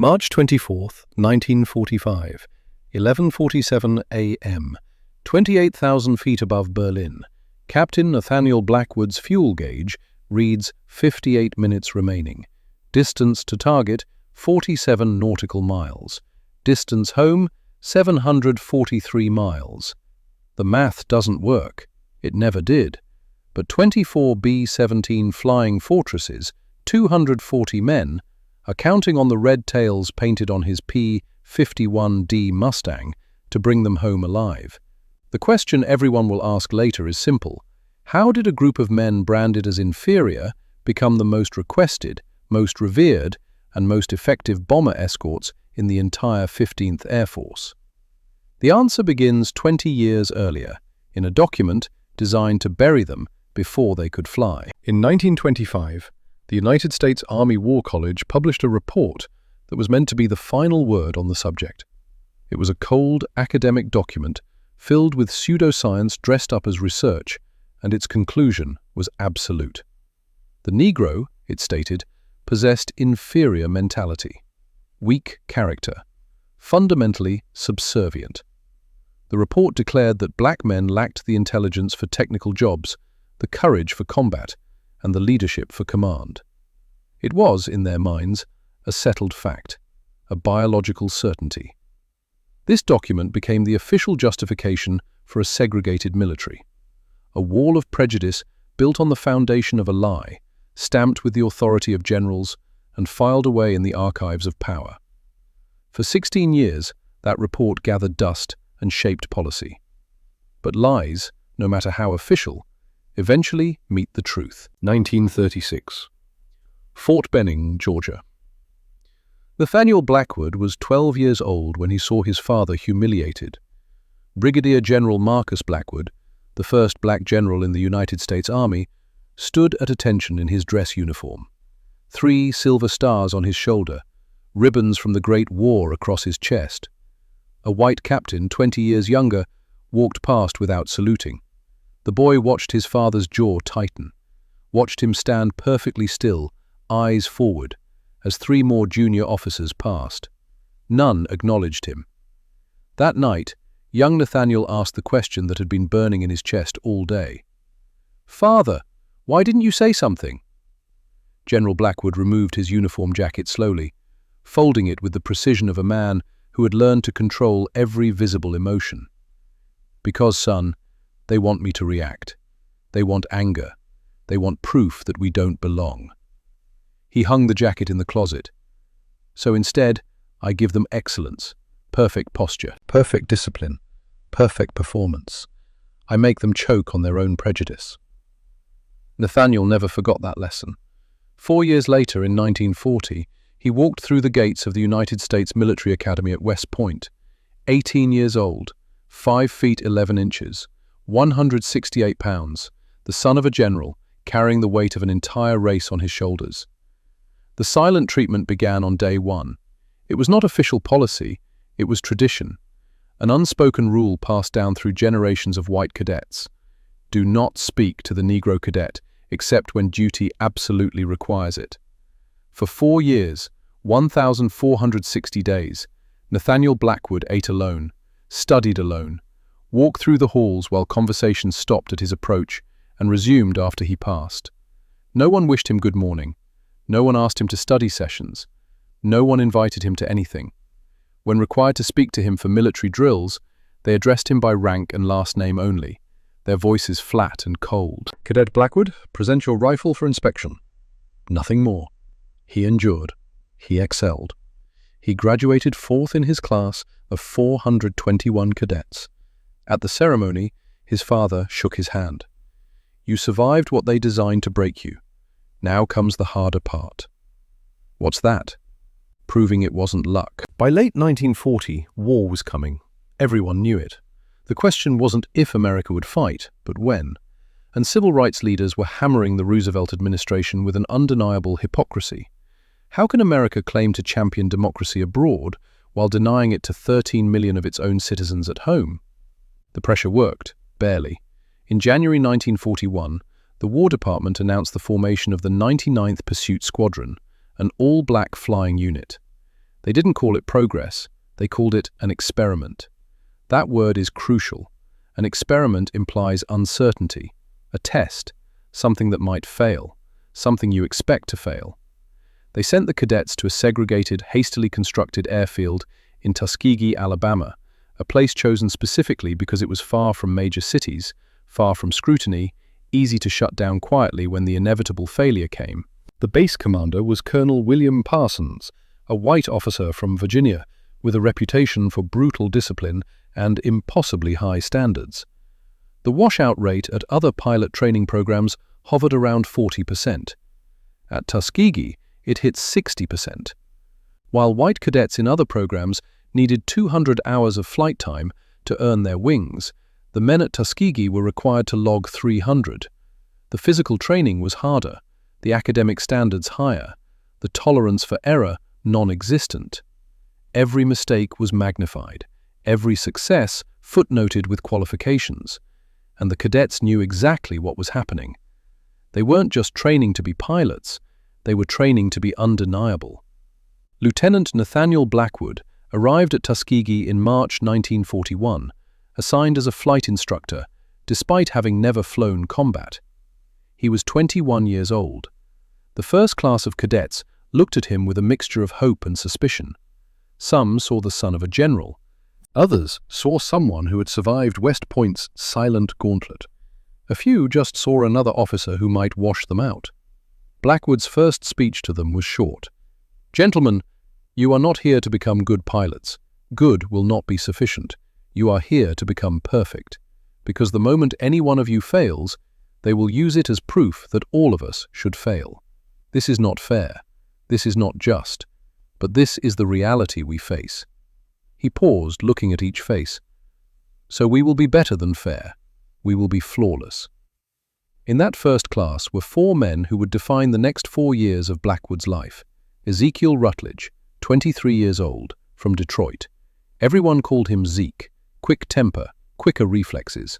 March 24th, 1945, 11:47 a.m., 28,000 feet above Berlin. Captain Nathaniel Blackwood's fuel gauge reads 58 minutes remaining. Distance to target, 47 nautical miles. Distance home, 743 miles. The math doesn't work. It never did. But 24 B-17 Flying Fortresses, 240 men, are counting on the red tails painted on his P-51D Mustang to bring them home alive. The question everyone will ask later is simple. How did a group of men branded as inferior become the most requested, most revered, and most effective bomber escorts in the entire 15th Air Force? The answer begins 20 years earlier, in a document designed to bury them before they could fly. In 1925, the United States Army War College published a report that was meant to be the final word on the subject. It was a cold, academic document filled with pseudoscience dressed up as research, and its conclusion was absolute. The Negro, it stated, possessed inferior mentality, weak character, fundamentally subservient. The report declared that black men lacked the intelligence for technical jobs, the courage for combat, and the leadership for command. It was, in their minds, a settled fact, a biological certainty. This document became the official justification for a segregated military, a wall of prejudice built on the foundation of a lie, stamped with the authority of generals and filed away in the archives of power. For 16 years, that report gathered dust and shaped policy. But lies, no matter how official, eventually meet the truth. 1936. Fort Benning, Georgia. Nathaniel Blackwood was 12 years old when he saw his father humiliated. Brigadier General Marcus Blackwood, the first black general in the United States Army, stood at attention in his dress uniform. 3 silver stars on his shoulder, ribbons from the Great War across his chest. A white captain, 20 years younger, walked past without saluting. The boy watched his father's jaw tighten, watched him stand perfectly still, eyes forward, as 3 more junior officers passed. None acknowledged him. That night, young Nathaniel asked the question that had been burning in his chest all day. "Father, why didn't you say something?" General Blackwood removed his uniform jacket slowly, folding it with the precision of a man who had learned to control every visible emotion. "Because, son, they want me to react. They want anger. They want proof that we don't belong." He hung the jacket in the closet. "So instead, I give them excellence, perfect posture, perfect discipline, perfect performance. I make them choke on their own prejudice." Nathaniel never forgot that lesson. 4 years later, in 1940, he walked through the gates of the United States Military Academy at West Point, 18 years old, 5 feet 11 inches, 168 pounds, the son of a general, carrying the weight of an entire race on his shoulders. The silent treatment began on day 1. It was not official policy, it was tradition, an unspoken rule passed down through generations of white cadets. Do not speak to the Negro cadet except when duty absolutely requires it. For 4 years, 1,460 days, Nathaniel Blackwood ate alone, studied alone, walked through the halls while conversations stopped at his approach and resumed after he passed. No one wished him good morning. No one asked him to study sessions. No one invited him to anything. When required to speak to him for military drills, they addressed him by rank and last name only, their voices flat and cold. "Cadet Blackwood, present your rifle for inspection." Nothing more. He endured. He excelled. He graduated 4th in his class of 421 cadets. At the ceremony, his father shook his hand. "You survived what they designed to break you. Now comes the harder part." What's that? Proving it wasn't luck. By late 1940, war was coming. Everyone knew it. The question wasn't if America would fight, but when. And civil rights leaders were hammering the Roosevelt administration with an undeniable hypocrisy. How can America claim to champion democracy abroad while denying it to 13 million of its own citizens at home? The pressure worked, barely. In January 1941, the War Department announced the formation of the 99th Pursuit Squadron, an all-black flying unit. They didn't call it progress, they called it an experiment. That word is crucial. An experiment implies uncertainty, a test, something that might fail, something you expect to fail. They sent the cadets to a segregated, hastily constructed airfield in Tuskegee, Alabama, a place chosen specifically because it was far from major cities, far from scrutiny, easy to shut down quietly when the inevitable failure came. The base commander was Colonel William Parsons, a white officer from Virginia, with a reputation for brutal discipline and impossibly high standards. The washout rate at other pilot training programs hovered around 40%. At Tuskegee, it hit 60%. While white cadets in other programs needed 200 hours of flight time to earn their wings, the men at Tuskegee were required to log 300. The physical training was harder, the academic standards higher, the tolerance for error non-existent. Every mistake was magnified, every success footnoted with qualifications, and the cadets knew exactly what was happening. They weren't just training to be pilots, they were training to be undeniable. Lieutenant Nathaniel Blackwood arrived at Tuskegee in March 1941, assigned as a flight instructor, despite having never flown combat. He was 21 years old. The first class of cadets looked at him with a mixture of hope and suspicion. Some saw the son of a general. Others saw someone who had survived West Point's silent gauntlet. A few just saw another officer who might wash them out. Blackwood's first speech to them was short. "Gentlemen, you are not here to become good pilots. Good will not be sufficient. You are here to become perfect. Because the moment any one of you fails, they will use it as proof that all of us should fail. This is not fair. This is not just. But this is the reality we face." He paused, looking at each face. "So we will be better than fair. We will be flawless." In that first class were 4 men who would define the next 4 years of Blackwood's life. Ezekiel Rutledge, 23 years old, from Detroit. Everyone called him Zeke, quick temper, quicker reflexes.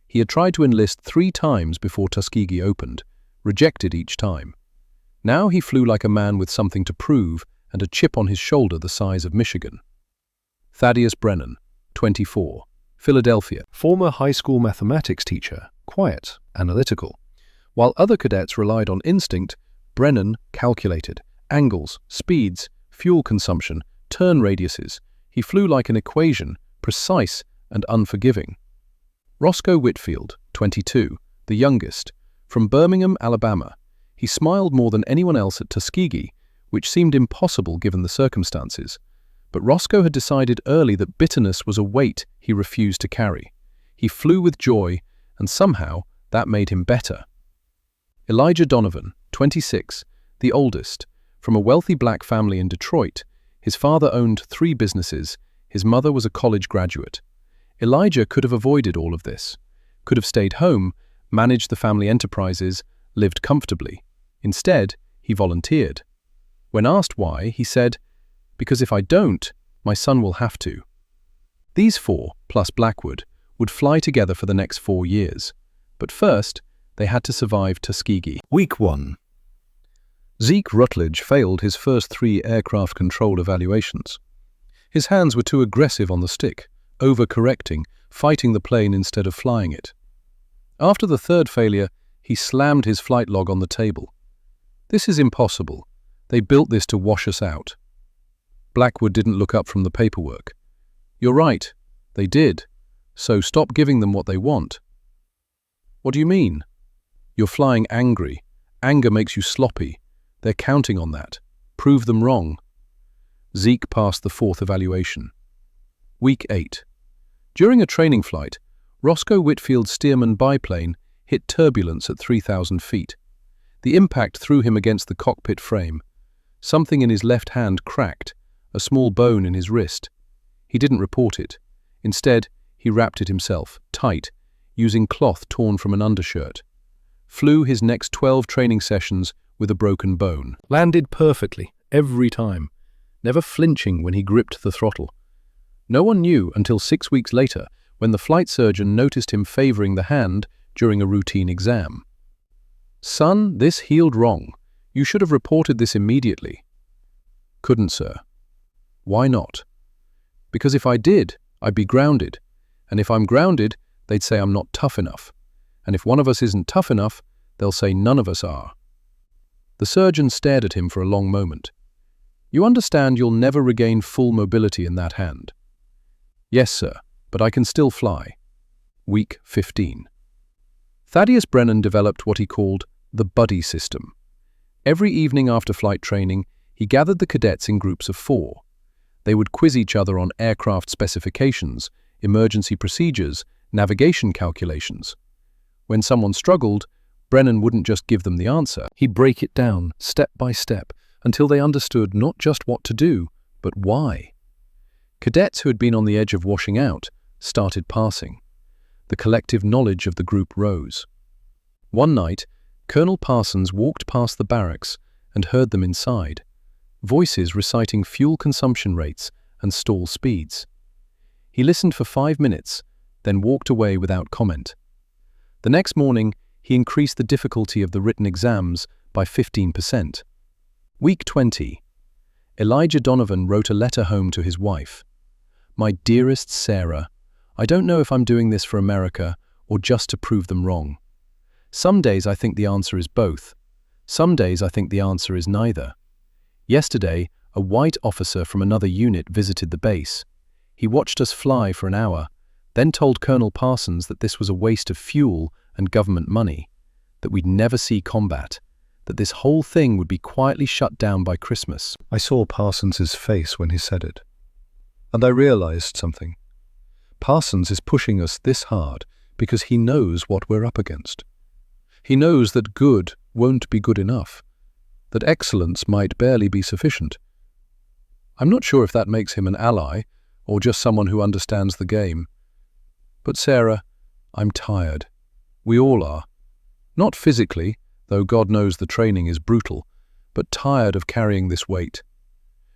He had tried to enlist 3 times before Tuskegee opened, rejected each time. Now he flew like a man with something to prove and a chip on his shoulder the size of Michigan. Thaddeus Brennan, 24, Philadelphia, former high school mathematics teacher, quiet, analytical. While other cadets relied on instinct, Brennan calculated angles, speeds, fuel consumption, turn radiuses. He flew like an equation, precise and unforgiving. Roscoe Whitfield, 22, the youngest, from Birmingham, Alabama. He smiled more than anyone else at Tuskegee, which seemed impossible given the circumstances. But Roscoe had decided early that bitterness was a weight he refused to carry. He flew with joy, and somehow that made him better. Elijah Donovan, 26, the oldest, from a wealthy black family in Detroit. His father owned 3 businesses. His mother was a college graduate. Elijah could have avoided all of this, could have stayed home, managed the family enterprises, lived comfortably. Instead, he volunteered. When asked why, he said, "Because if I don't, my son will have to." These 4, plus Blackwood, would fly together for the next 4 years. But first, they had to survive Tuskegee. Week 1. Zeke Rutledge failed his first 3 aircraft control evaluations. His hands were too aggressive on the stick, overcorrecting, fighting the plane instead of flying it. After the 3rd failure, he slammed his flight log on the table. "This is impossible. They built this to wash us out." Blackwood didn't look up from the paperwork. "You're right. They did. So stop giving them what they want." "What do you mean?" "You're flying angry. Anger makes you sloppy. They're counting on that. Prove them wrong." Zeke passed the 4th evaluation. Week 8. During a training flight, Roscoe Whitfield's Stearman biplane hit turbulence at 3,000 feet. The impact threw him against the cockpit frame. Something in his left hand cracked, a small bone in his wrist. He didn't report it. Instead, he wrapped it himself, tight, using cloth torn from an undershirt. Flew his next 12 training sessions with a broken bone. Landed perfectly, every time, never flinching when he gripped the throttle. No one knew until 6 weeks later, when the flight surgeon noticed him favoring the hand during a routine exam. "Son, this healed wrong. You should have reported this immediately." "Couldn't, sir." Why not? Because if I did, I'd be grounded. And if I'm grounded, they'd say I'm not tough enough. And if one of us isn't tough enough, they'll say none of us are. The surgeon stared at him for a long moment. You understand you'll never regain full mobility in that hand? Yes, sir, but I can still fly. Week 15. Thaddeus Brennan developed what he called the buddy system. Every evening after flight training, he gathered the cadets in groups of 4. They would quiz each other on aircraft specifications, emergency procedures, navigation calculations. When someone struggled, Brennan wouldn't just give them the answer. He'd break it down, step by step, until they understood not just what to do, but why. Cadets who had been on the edge of washing out started passing. The collective knowledge of the group rose. One night, Colonel Parsons walked past the barracks and heard them inside, voices reciting fuel consumption rates and stall speeds. He listened for 5 minutes, then walked away without comment. The next morning, he increased the difficulty of the written exams by 15%. Week 20. Elijah Donovan wrote a letter home to his wife. My dearest Sarah, I don't know if I'm doing this for America or just to prove them wrong. Some days I think the answer is both. Some days I think the answer is neither. Yesterday, a white officer from another unit visited the base. He watched us fly for an hour, then told Colonel Parsons that this was a waste of fuel and government money, that we'd never see combat, that this whole thing would be quietly shut down by Christmas. I saw Parsons's face when he said it, and I realized something. Parsons is pushing us this hard because he knows what we're up against. He knows that good won't be good enough, that excellence might barely be sufficient. I'm not sure if that makes him an ally or just someone who understands the game. But Sarah, I'm tired. We all are. Not physically, though God knows the training is brutal, but tired of carrying this weight.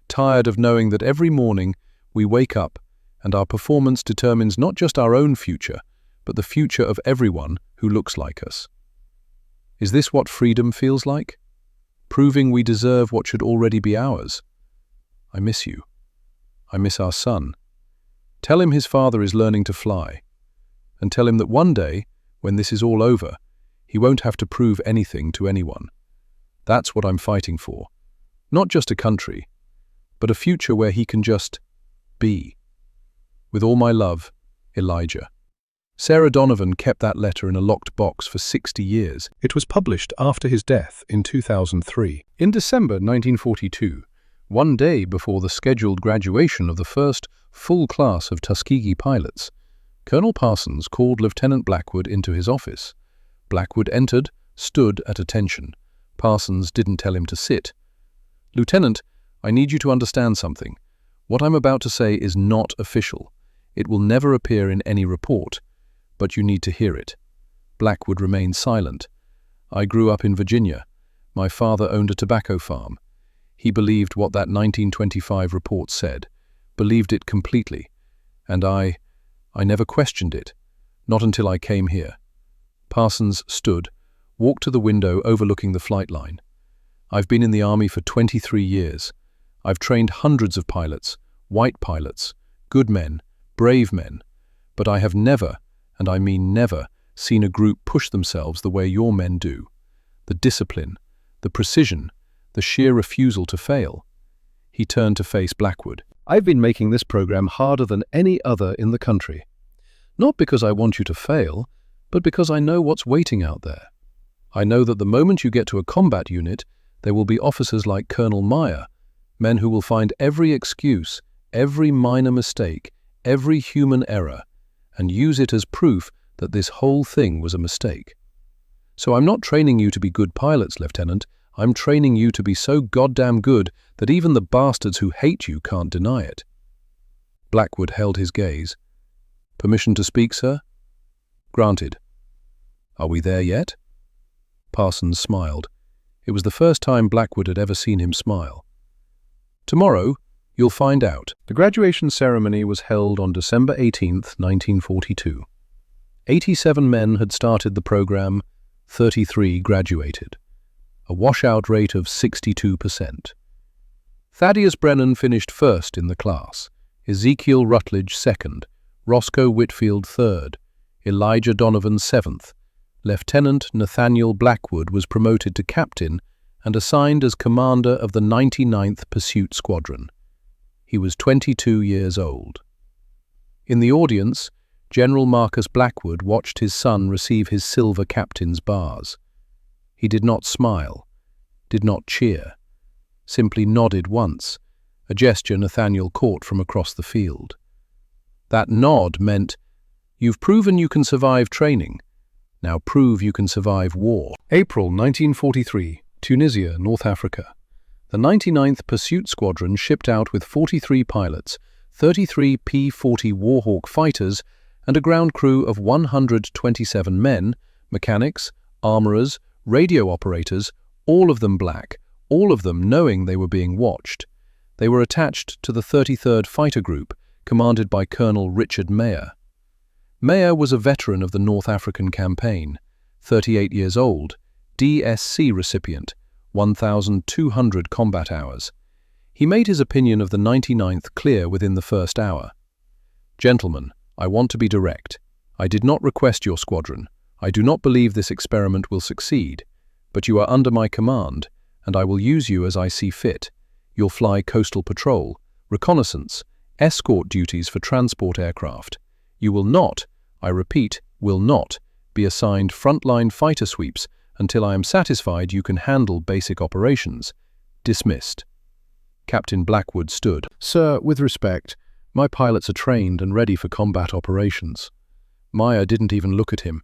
Tired of knowing that every morning we wake up and our performance determines not just our own future, but the future of everyone who looks like us. Is this what freedom feels like? Proving we deserve what should already be ours? I miss you. I miss our son. Tell him his father is learning to fly. And tell him that one day, when this is all over, he won't have to prove anything to anyone. That's what I'm fighting for. Not just a country, but a future where he can just be. With all my love, Elijah. Sarah Donovan kept that letter in a locked box for 60 years. It was published after his death in 2003. In December 1942, one day before the scheduled graduation of the first full class of Tuskegee pilots, Colonel Parsons called Lieutenant Blackwood into his office. Blackwood entered, stood at attention. Parsons didn't tell him to sit. Lieutenant, I need you to understand something. What I'm about to say is not official. It will never appear in any report, but you need to hear it. Blackwood remained silent. I grew up in Virginia. My father owned a tobacco farm. He believed what that 1925 report said, believed it completely, and I never questioned it, not until I came here. Parsons stood, walked to the window overlooking the flight line. I've been in the Army for 23 years. I've trained hundreds of pilots, white pilots, good men, brave men, but I have never, and I mean never, seen a group push themselves the way your men do. The discipline, the precision, the sheer refusal to fail. He turned to face Blackwood. I've been making this program harder than any other in the country. Not because I want you to fail, but because I know what's waiting out there. I know that the moment you get to a combat unit, there will be officers like Colonel Meyer, men who will find every excuse, every minor mistake, every human error, and use it as proof that this whole thing was a mistake. So I'm not training you to be good pilots, Lieutenant. I'm training you to be so goddamn good that even the bastards who hate you can't deny it. Blackwood held his gaze. Permission to speak, sir? Granted. Are we there yet? Parsons smiled. It was the first time Blackwood had ever seen him smile. Tomorrow, you'll find out. The graduation ceremony was held on December 18th, 1942. 87 men had started the program, 33 graduated. A washout rate of 62%. Thaddeus Brennan finished first in the class, Ezekiel Rutledge second, Roscoe Whitfield third, Elijah Donovan seventh. Lieutenant Nathaniel Blackwood was promoted to captain and assigned as commander of the 99th Pursuit Squadron. He was 22 years old. In the audience, General Marcus Blackwood watched his son receive his silver captain's bars. He did not smile, did not cheer, simply nodded once, a gesture Nathaniel caught from across the field. That nod meant, "You've proven you can survive training. Now prove you can survive war." April 1943, Tunisia, North Africa. The 99th Pursuit Squadron shipped out with 43 pilots, 33 P-40 Warhawk fighters, and a ground crew of 127 men, mechanics, armourers, radio operators, all of them black, all of them knowing they were being watched. They were attached to the 33rd Fighter Group, commanded by Colonel Richard Mayer. Mayer was a veteran of the North African campaign, 38 years old, DSC recipient, 1,200 combat hours. He made his opinion of the 99th clear within the first hour. "Gentlemen, I want to be direct. I did not request your squadron. I do not believe this experiment will succeed, but you are under my command, and I will use you as I see fit. You'll fly coastal patrol, reconnaissance, escort duties for transport aircraft. You will not, I repeat, will not, be assigned frontline fighter sweeps until I am satisfied you can handle basic operations. Dismissed." Captain Blackwood stood. "Sir, with respect, my pilots are trained and ready for combat operations." Mayer didn't even look at him.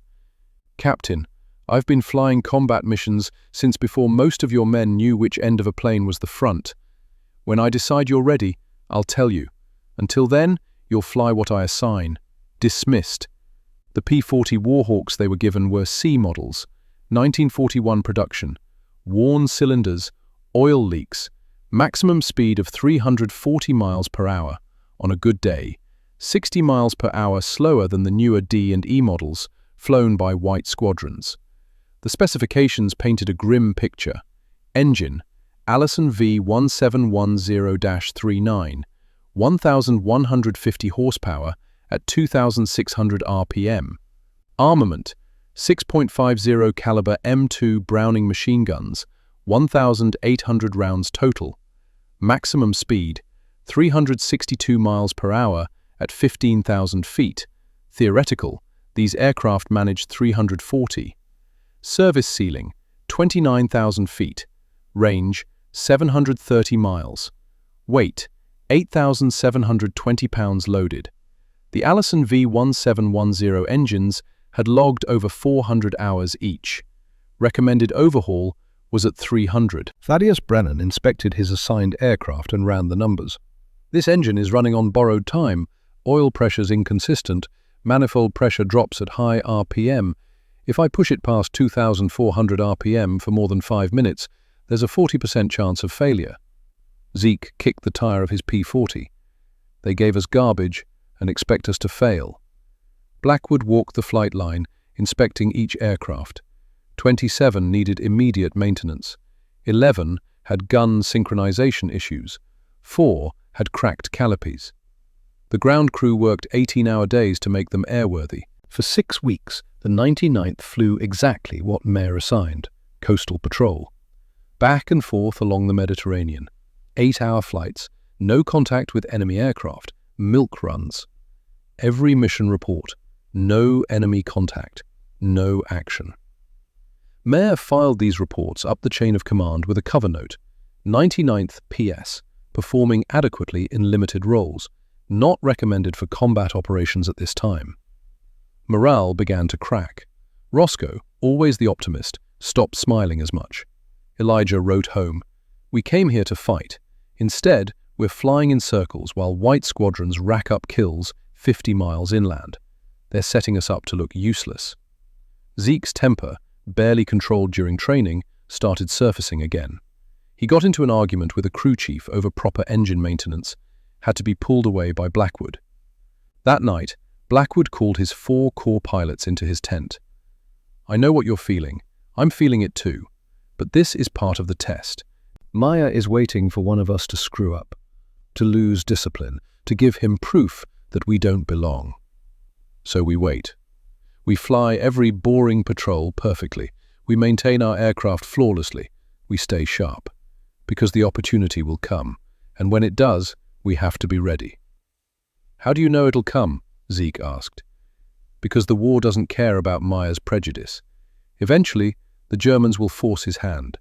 "Captain, I've been flying combat missions since before most of your men knew which end of a plane was the front. When I decide you're ready, I'll tell you. Until then, you'll fly what I assign." Dismissed. The P-40 Warhawks they were given were C models, 1941 production, worn cylinders, oil leaks, maximum speed of 340 miles per hour on a good day, 60 miles per hour slower than the newer D and E models flown by white squadrons. The specifications painted a grim picture. Engine, Allison V1710-39, 1,150 horsepower at 2,600 RPM. Armament, 6.50 caliber M2 Browning machine guns, 1,800 rounds total. Maximum speed, 362 miles per hour at 15,000 feet. Theoretical, these aircraft managed 340. Service ceiling, 29,000 feet. Range, 730 miles. Weight, 8,720 pounds loaded. The Allison V1710 engines had logged over 400 hours each. Recommended overhaul was at 300. Thaddeus Brennan inspected his assigned aircraft and ran the numbers. "This engine is running on borrowed time, oil pressure's inconsistent, manifold pressure drops at high RPM. If I push it past 2,400 RPM for more than 5 minutes, there's a 40% chance of failure." Zeke kicked the tire of his P-40. "They gave us garbage and expect us to fail." Blackwood walked the flight line, inspecting each aircraft. 27 needed immediate maintenance. 11 had gun synchronization issues. 4 had cracked canopies. The ground crew worked 18-hour days to make them airworthy. For 6 weeks, the 99th flew exactly what Mayer assigned, coastal patrol. Back and forth along the Mediterranean. 8-hour flights, no contact with enemy aircraft, milk runs. Every mission report, no enemy contact, no action. Mayer filed these reports up the chain of command with a cover note, 99th PS, performing adequately in limited roles, not recommended for combat operations at this time. Morale began to crack. Roscoe, always the optimist, stopped smiling as much. Elijah wrote home, "We came here to fight. Instead, we're flying in circles while white squadrons rack up kills 50 miles inland. They're setting us up to look useless." Zeke's temper, barely controlled during training, started surfacing again. He got into an argument with a crew chief over proper engine maintenance, had to be pulled away by Blackwood. That night, Blackwood called his 4 core pilots into his tent. "I know what you're feeling. I'm feeling it too. But this is part of the test. Maya is waiting for one of us to screw up, to lose discipline, to give him proof that we don't belong. So we wait. We fly every boring patrol perfectly. We maintain our aircraft flawlessly. We stay sharp. Because the opportunity will come, and when it does, we have to be ready. How do you know it'll come? Zeke asked. Because the war doesn't care about Maya's prejudice. Eventually, the Germans will force his hand.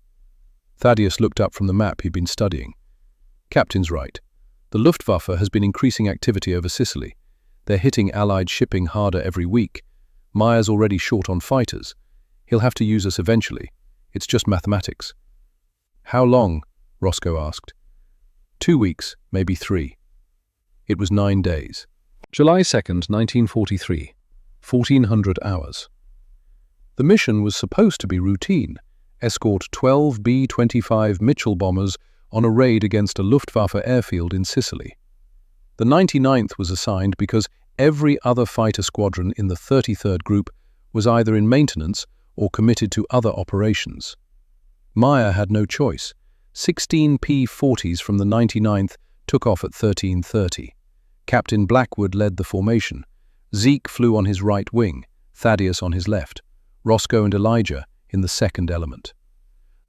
Thaddeus looked up from the map he'd been studying. Captain's right. The Luftwaffe has been increasing activity over Sicily. They're hitting Allied shipping harder every week. Maya's already short on fighters. He'll have to use us eventually. It's just mathematics. How long? Roscoe asked. 2 weeks, maybe 3. It was 9 days. July 2nd, 1943. 1400 hours. The mission was supposed to be routine. Escort 12 B-25 Mitchell bombers on a raid against a Luftwaffe airfield in Sicily. The 99th was assigned because every other fighter squadron in the 33rd Group was either in maintenance or committed to other operations. Maya had no choice. 16 P-40s from the 99th took off at 13:30. Captain Blackwood led the formation. Zeke flew on his right wing, Thaddeus on his left, Roscoe and Elijah in the second element.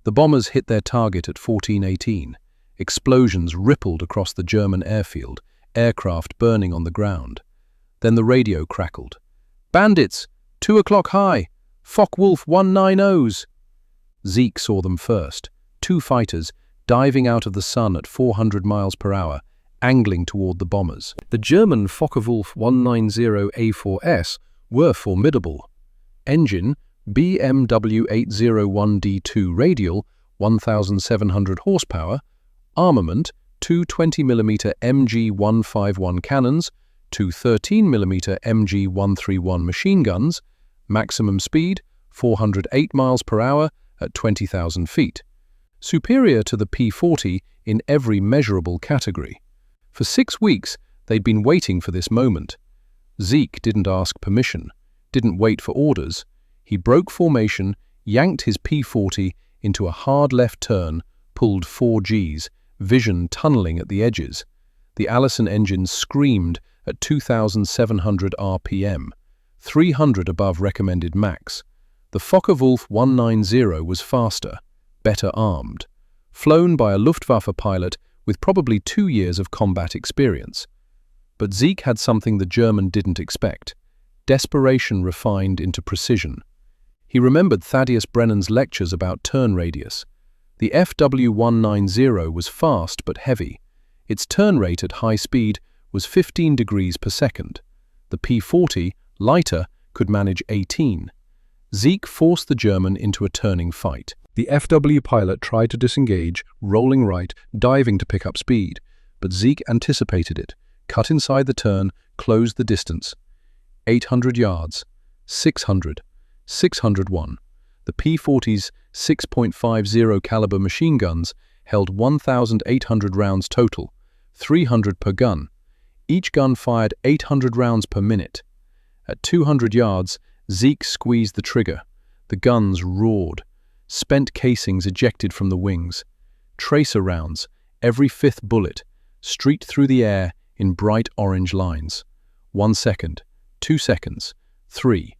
The bombers hit their target at 14:18. Explosions rippled across the German airfield, aircraft burning on the ground. Then the radio crackled. "Bandits! 2 o'clock high! Focke-Wulf 190s!" Zeke saw them first. 2 fighters diving out of the sun at 400 miles per hour, angling toward the bombers. The German Focke-Wulf 190A4S were formidable. Engine, BMW 801D2 radial, 1,700 horsepower. Armament, 2 20mm MG151 cannons, 2 13mm MG131 machine guns. Maximum speed, 408 miles per hour at 20,000 feet. Superior to the P-40 in every measurable category. For 6 weeks, they'd been waiting for this moment. Zeke didn't ask permission, didn't wait for orders. He broke formation, yanked his P-40 into a hard left turn, pulled 4 Gs, vision tunneling at the edges. The Allison engine screamed at 2,700 RPM, 300 above recommended max. The Focke-Wulf 190 was faster, better armed, flown by a Luftwaffe pilot with probably 2 years of combat experience. But Zeke had something the German didn't expect: desperation refined into precision. He remembered Thaddeus Brennan's lectures about turn radius. The FW190 was fast but heavy. Its turn rate at high speed was 15 degrees per second. The P-40, lighter, could manage 18. Zeke forced the German into a turning fight. The FW pilot tried to disengage, rolling right, diving to pick up speed. But Zeke anticipated it, cut inside the turn, closed the distance. 800 yards, 600, 601. The P-40's 6.50 caliber machine guns held 1,800 rounds total, 300 per gun. Each gun fired 800 rounds per minute. At 200 yards, Zeke squeezed the trigger. The guns roared. Spent casings ejected from the wings. Tracer rounds, every 5th bullet, streaked through the air in bright orange lines. 1 second, 2 seconds, 3.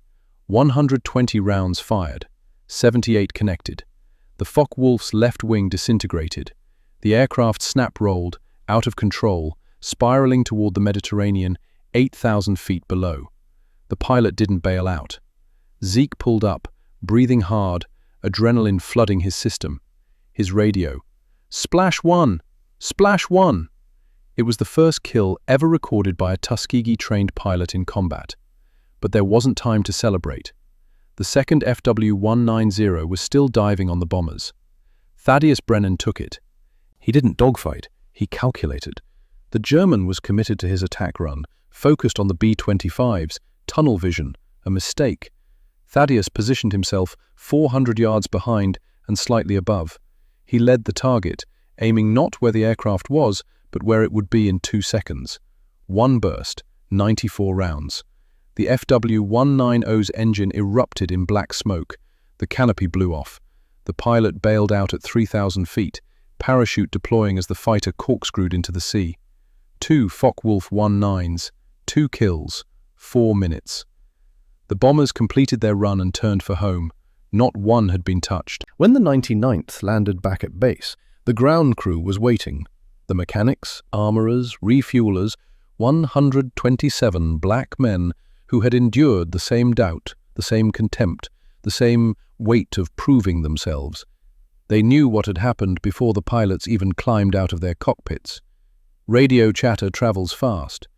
120 rounds fired, 78 connected. The Focke-Wulf's left wing disintegrated. The aircraft snap-rolled, out of control, spiraling toward the Mediterranean, 8,000 feet below. The pilot didn't bail out. Zeke pulled up, breathing hard, adrenaline flooding his system. His radio. "Splash 1! Splash 1!" It was the first kill ever recorded by a Tuskegee-trained pilot in combat. But there wasn't time to celebrate. The second FW190 was still diving on the bombers. Thaddeus Brennan took it. He didn't dogfight, he calculated. The German was committed to his attack run, focused on the B-25's, tunnel vision, a mistake. Thaddeus positioned himself 400 yards behind and slightly above. He led the target, aiming not where the aircraft was, but where it would be in 2 seconds. 1 burst, 94 rounds. The FW190's engine erupted in black smoke. The canopy blew off. The pilot bailed out at 3,000 feet, parachute deploying as the fighter corkscrewed into the sea. 2 Focke-Wulf 19s, 2 kills, 4 minutes. The bombers completed their run and turned for home. Not one had been touched. When the 99th landed back at base, the ground crew was waiting. The mechanics, armourers, refuelers, 127 black men who had endured the same doubt, the same contempt, the same weight of proving themselves. They knew what had happened before the pilots even climbed out of their cockpits. Radio chatter travels fast.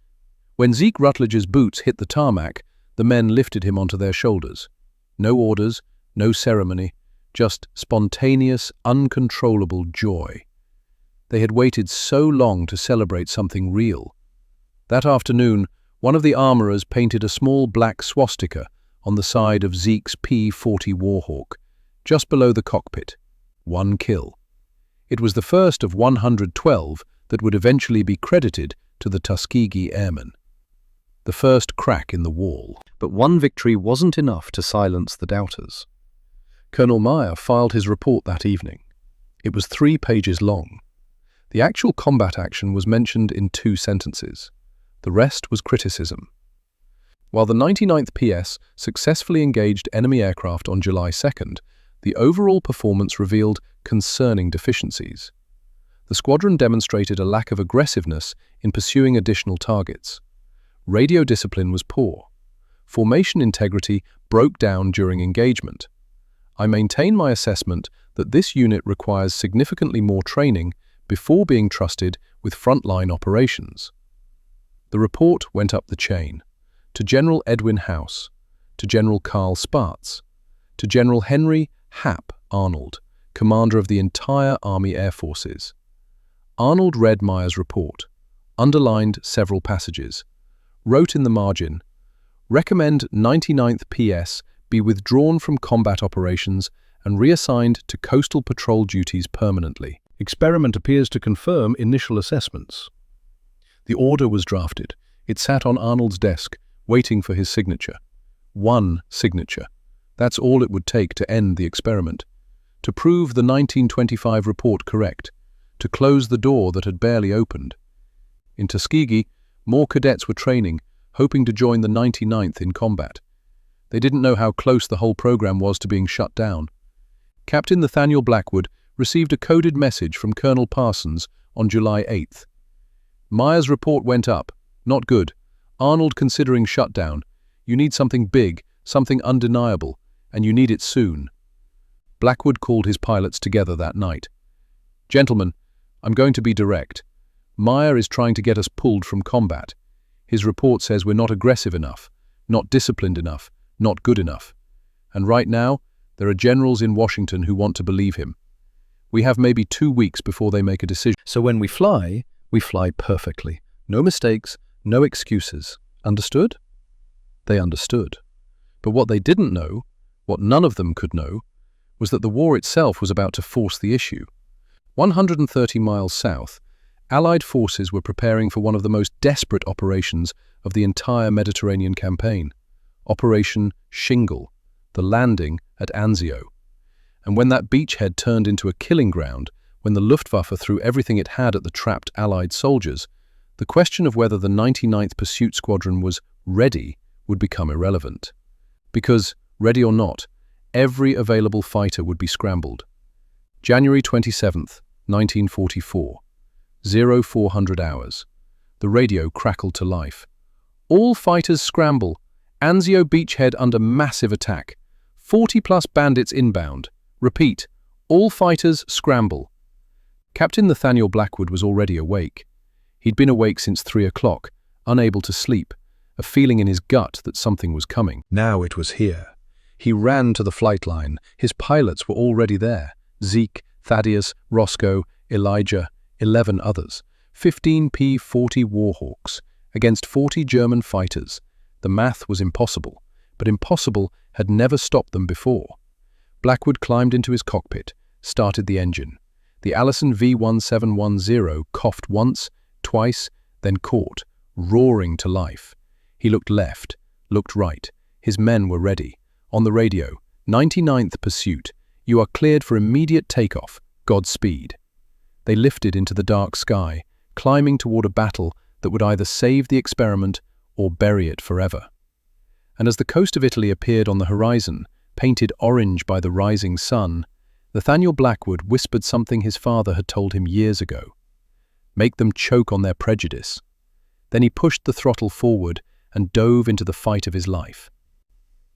When Zeke Rutledge's boots hit the tarmac, the men lifted him onto their shoulders. No orders, no ceremony, just spontaneous, uncontrollable joy. They had waited so long to celebrate something real. That afternoon, one of the armourers painted a small black swastika on the side of Zeke's P-40 Warhawk, just below the cockpit. 1 kill. It was the first of 112 that would eventually be credited to the Tuskegee Airmen. The first crack in the wall. But one victory wasn't enough to silence the doubters. Colonel Meyer filed his report that evening. It was 3 pages long. The actual combat action was mentioned in 2 sentences. The rest was criticism. While the 99th PS successfully engaged enemy aircraft on July 2nd, the overall performance revealed concerning deficiencies. The squadron demonstrated a lack of aggressiveness in pursuing additional targets. Radio discipline was poor. Formation integrity broke down during engagement. I maintain my assessment that this unit requires significantly more training before being trusted with frontline operations. The report went up the chain, to General Edwin House, to General Carl Spaatz, to General Henry Hap Arnold, commander of the entire Army Air Forces. Arnold read Meyer's report, underlined several passages, wrote in the margin, "Recommend 99th PS be withdrawn from combat operations and reassigned to coastal patrol duties permanently. Experiment appears to confirm initial assessments." The order was drafted. It sat on Arnold's desk, waiting for his signature. 1 signature. That's all it would take to end the experiment. To prove the 1925 report correct. To close the door that had barely opened. In Tuskegee, more cadets were training, hoping to join the 99th in combat. They didn't know how close the whole program was to being shut down. Captain Nathaniel Blackwood received a coded message from Colonel Parsons on July 8th. Meyer's report went up. Not good. Arnold considering shutdown. You need something big, something undeniable, and you need it soon. Blackwood called his pilots together that night. "Gentlemen, I'm going to be direct. Meyer is trying to get us pulled from combat. His report says we're not aggressive enough, not disciplined enough, not good enough. And right now, there are generals in Washington who want to believe him. We have maybe 2 weeks before they make a decision. So when we fly perfectly. No mistakes, no excuses. Understood?" They understood. But what they didn't know, what none of them could know, was that the war itself was about to force the issue. 130 miles south, Allied forces were preparing for one of the most desperate operations of the entire Mediterranean campaign, Operation Shingle, the landing at Anzio. And when that beachhead turned into a killing ground, when the Luftwaffe threw everything it had at the trapped Allied soldiers, the question of whether the 99th Pursuit Squadron was ready would become irrelevant. Because, ready or not, every available fighter would be scrambled. January 27th, 1944. 0400 hours. The radio crackled to life. "All fighters scramble. Anzio beachhead under massive attack. 40-plus bandits inbound. Repeat, all fighters scramble." Captain Nathaniel Blackwood was already awake. He'd been awake since 3 o'clock, unable to sleep, a feeling in his gut that something was coming. Now it was here. He ran to the flight line. His pilots were already there. Zeke, Thaddeus, Roscoe, Elijah, 11 others. 15 P-40 Warhawks against 40 German fighters. The math was impossible, but impossible had never stopped them before. Blackwood climbed into his cockpit, started the engine. The Allison V-1710 coughed once, twice, then caught, roaring to life. He looked left, looked right. His men were ready. On the radio, 99th Pursuit, you are cleared for immediate takeoff. Godspeed. They lifted into the dark sky, climbing toward a battle that would either save the experiment or bury it forever. And as the coast of Italy appeared on the horizon, painted orange by the rising sun, Nathaniel Blackwood whispered something his father had told him years ago. Make them choke on their prejudice. Then he pushed the throttle forward and dove into the fight of his life.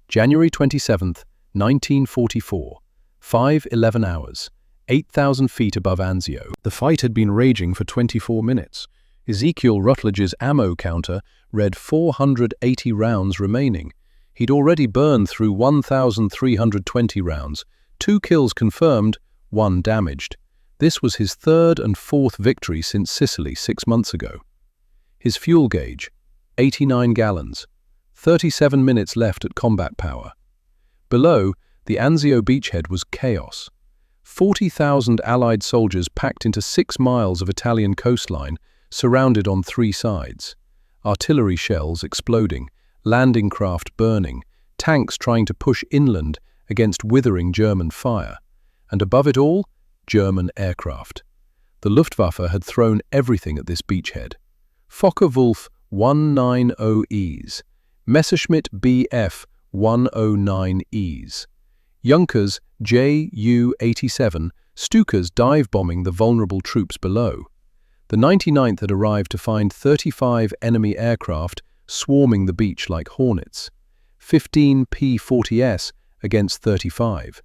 January 27th, 1944, 5:11 hours, 8,000 feet above Anzio. The fight had been raging for 24 minutes. Ezekiel Rutledge's ammo counter read 480 rounds remaining. He'd already burned through 1,320 rounds, 2 kills confirmed, 1 damaged. This was his 3rd and 4th victory since Sicily 6 months ago. His fuel gauge, 89 gallons, 37 minutes left at combat power. Below, the Anzio beachhead was chaos. 40,000 Allied soldiers packed into 6 miles of Italian coastline, surrounded on 3 sides. Artillery shells exploding, landing craft burning, tanks trying to push inland against withering German fire. And above it all, German aircraft. The Luftwaffe had thrown everything at this beachhead. Focke-Wulf 190Es, Messerschmitt Bf 109Es, Junkers Ju-87, Stukas dive-bombing the vulnerable troops below. The 99th had arrived to find 35 enemy aircraft swarming the beach like hornets. 15 P-40S against 35.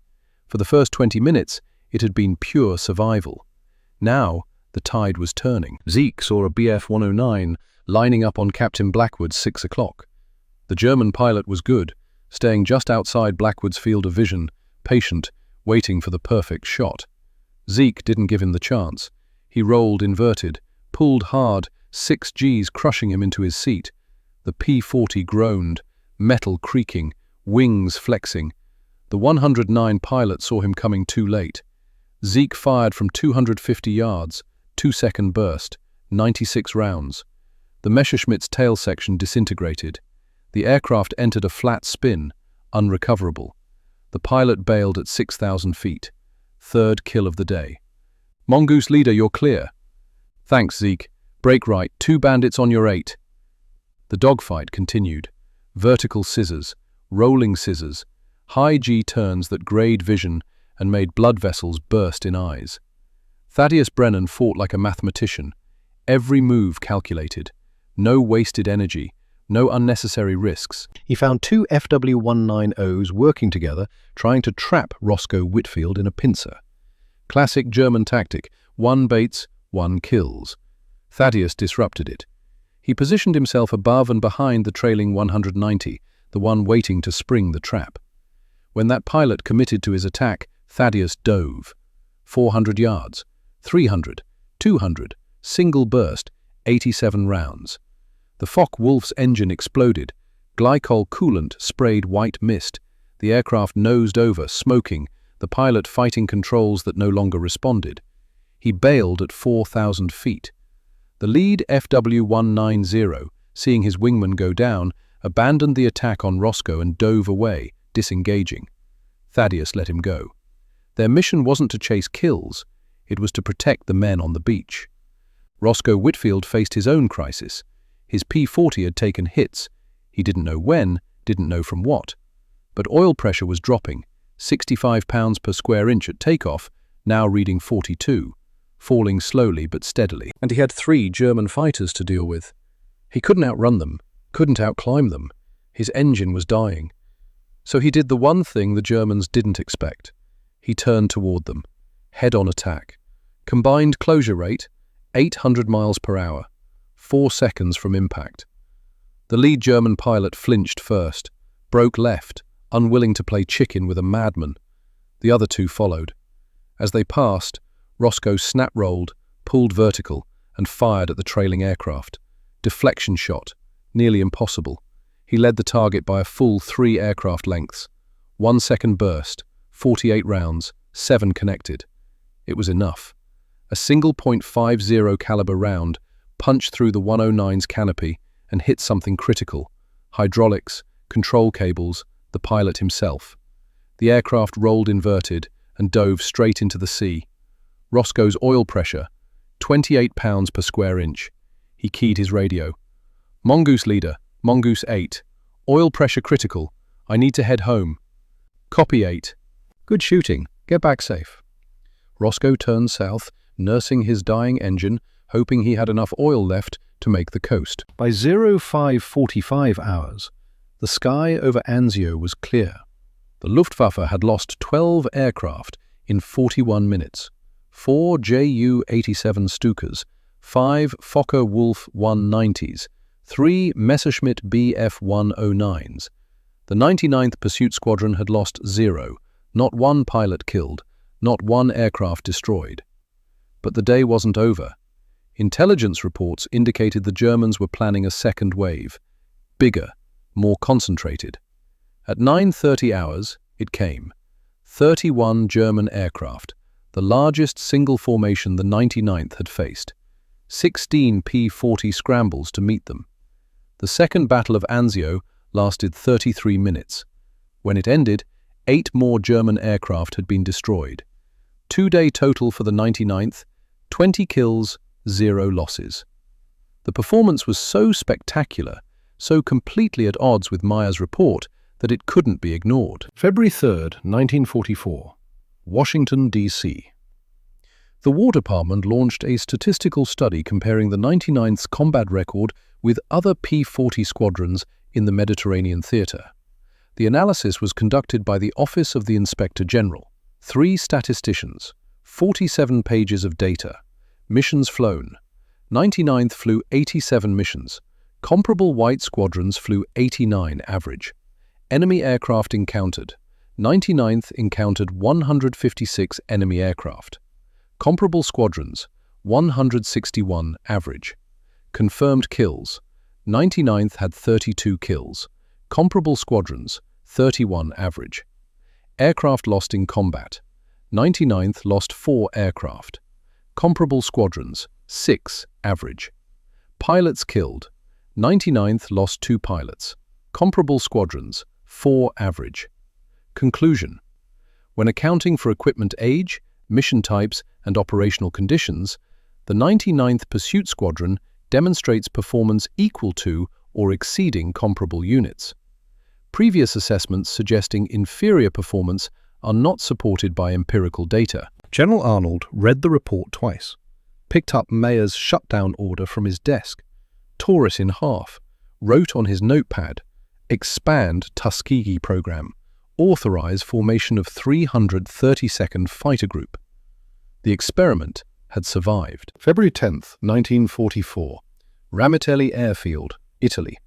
For the first 20 minutes, it had been pure survival. Now, the tide was turning. Zeke saw a Bf-109 lining up on Captain Blackwood's 6 o'clock. The German pilot was good, staying just outside Blackwood's field of vision, patient, waiting for the perfect shot. Zeke didn't give him the chance. He rolled inverted, pulled hard, 6 Gs crushing him into his seat. The P-40 groaned, metal creaking, wings flexing. The 109 pilot saw him coming too late. Zeke fired from 250 yards, 2-second burst, 96 rounds. The Messerschmitt's tail section disintegrated. The aircraft entered a flat spin, unrecoverable. The pilot bailed at 6,000 feet. 3rd kill of the day. Mongoose leader, you're clear. Thanks, Zeke. Break right, 2 bandits on your 8. The dogfight continued. Vertical scissors, rolling scissors, high G turns that grayed vision and made blood vessels burst in eyes. Thaddeus Brennan fought like a mathematician. Every move calculated. No wasted energy. No unnecessary risks. He found 2 FW-190s working together, trying to trap Roscoe Whitfield in a pincer. Classic German tactic, 1 baits, 1 kills. Thaddeus disrupted it. He positioned himself above and behind the trailing 190, the one waiting to spring the trap. When that pilot committed to his attack, Thaddeus dove. 400 yards, 300, 200, single burst, 87 rounds. The Focke-Wulf's engine exploded. Glycol coolant sprayed white mist. The aircraft nosed over, smoking, the pilot fighting controls that no longer responded. He bailed at 4,000 feet. The lead FW-190, seeing his wingman go down, abandoned the attack on Roscoe and dove away, disengaging. Thaddeus let him go. Their mission wasn't to chase kills, it was to protect the men on the beach. Roscoe Whitfield faced his own crisis. His P-40 had taken hits. He didn't know when, didn't know from what. But oil pressure was dropping, 65 pounds per square inch at takeoff, now reading 42, falling slowly but steadily. And he had 3 German fighters to deal with. He couldn't outrun them, couldn't outclimb them. His engine was dying. So he did the one thing the Germans didn't expect. He turned toward them. Head-on attack. Combined closure rate, 800 miles per hour. 4 seconds from impact. The lead German pilot flinched first, broke left, unwilling to play chicken with a madman. The other 2 followed. As they passed, Roscoe snap-rolled, pulled vertical, and fired at the trailing aircraft. Deflection shot, nearly impossible. He led the target by a full 3 aircraft lengths. 1 second burst, 48 rounds, 7 connected. It was enough. A single .50 caliber round punched through the 109's canopy and hit something critical. Hydraulics, control cables, the pilot himself. The aircraft rolled inverted and dove straight into the sea. Roscoe's oil pressure, 28 pounds per square inch. He keyed his radio. Mongoose leader, Mongoose 8. Oil pressure critical. I need to head home. Copy 8. Good shooting. Get back safe. Roscoe turned south, nursing his dying engine, hoping he had enough oil left to make the coast. By 05:45 hours, the sky over Anzio was clear. The Luftwaffe had lost 12 aircraft in 41 minutes, 4 Ju-87 Stukas, 5 Fokker-Wulf 190s, 3 Messerschmitt Bf-109s. The 99th Pursuit Squadron had lost 0, not one pilot killed, not one aircraft destroyed. But the day wasn't over. Intelligence reports indicated the Germans were planning a second wave, bigger, more concentrated. At 9:30 hours, it came. 31 German aircraft, the largest single formation the 99th had faced. 16 P-40 scrambles to meet them. The Second Battle of Anzio lasted 33 minutes. When it ended, 8 more German aircraft had been destroyed. 2-day total for the 99th, 20 kills, 0 losses. The performance was so spectacular, so completely at odds with Meyer's report, that it couldn't be ignored. February 3rd, 1944, Washington, D.C. The War Department launched a statistical study comparing the 99th's combat record with other P-40 squadrons in the Mediterranean theater. The analysis was conducted by the Office of the Inspector General. 3 statisticians, 47 pages of data, missions flown. 99th flew 87 missions. Comparable white squadrons flew 89 average. Enemy aircraft encountered. 99th encountered 156 enemy aircraft. Comparable squadrons, 161 average. Confirmed kills. 99th had 32 kills. Comparable squadrons, 31 average. Aircraft lost in combat. 99th lost 4 aircraft. Comparable squadrons, 6 average. Pilots killed. 99th lost 2 pilots. Comparable squadrons, 4 average. Conclusion. When accounting for equipment age, mission types, and operational conditions, the 99th Pursuit Squadron demonstrates performance equal to or exceeding comparable units. Previous assessments suggesting inferior performance are not supported by empirical data. General Arnold read the report twice, picked up Meyer's shutdown order from his desk, tore it in half, wrote on his notepad, expand Tuskegee program, authorize formation of 332nd Fighter Group. The experiment had survived. February 10th, 1944, Ramitelli Airfield, Italy.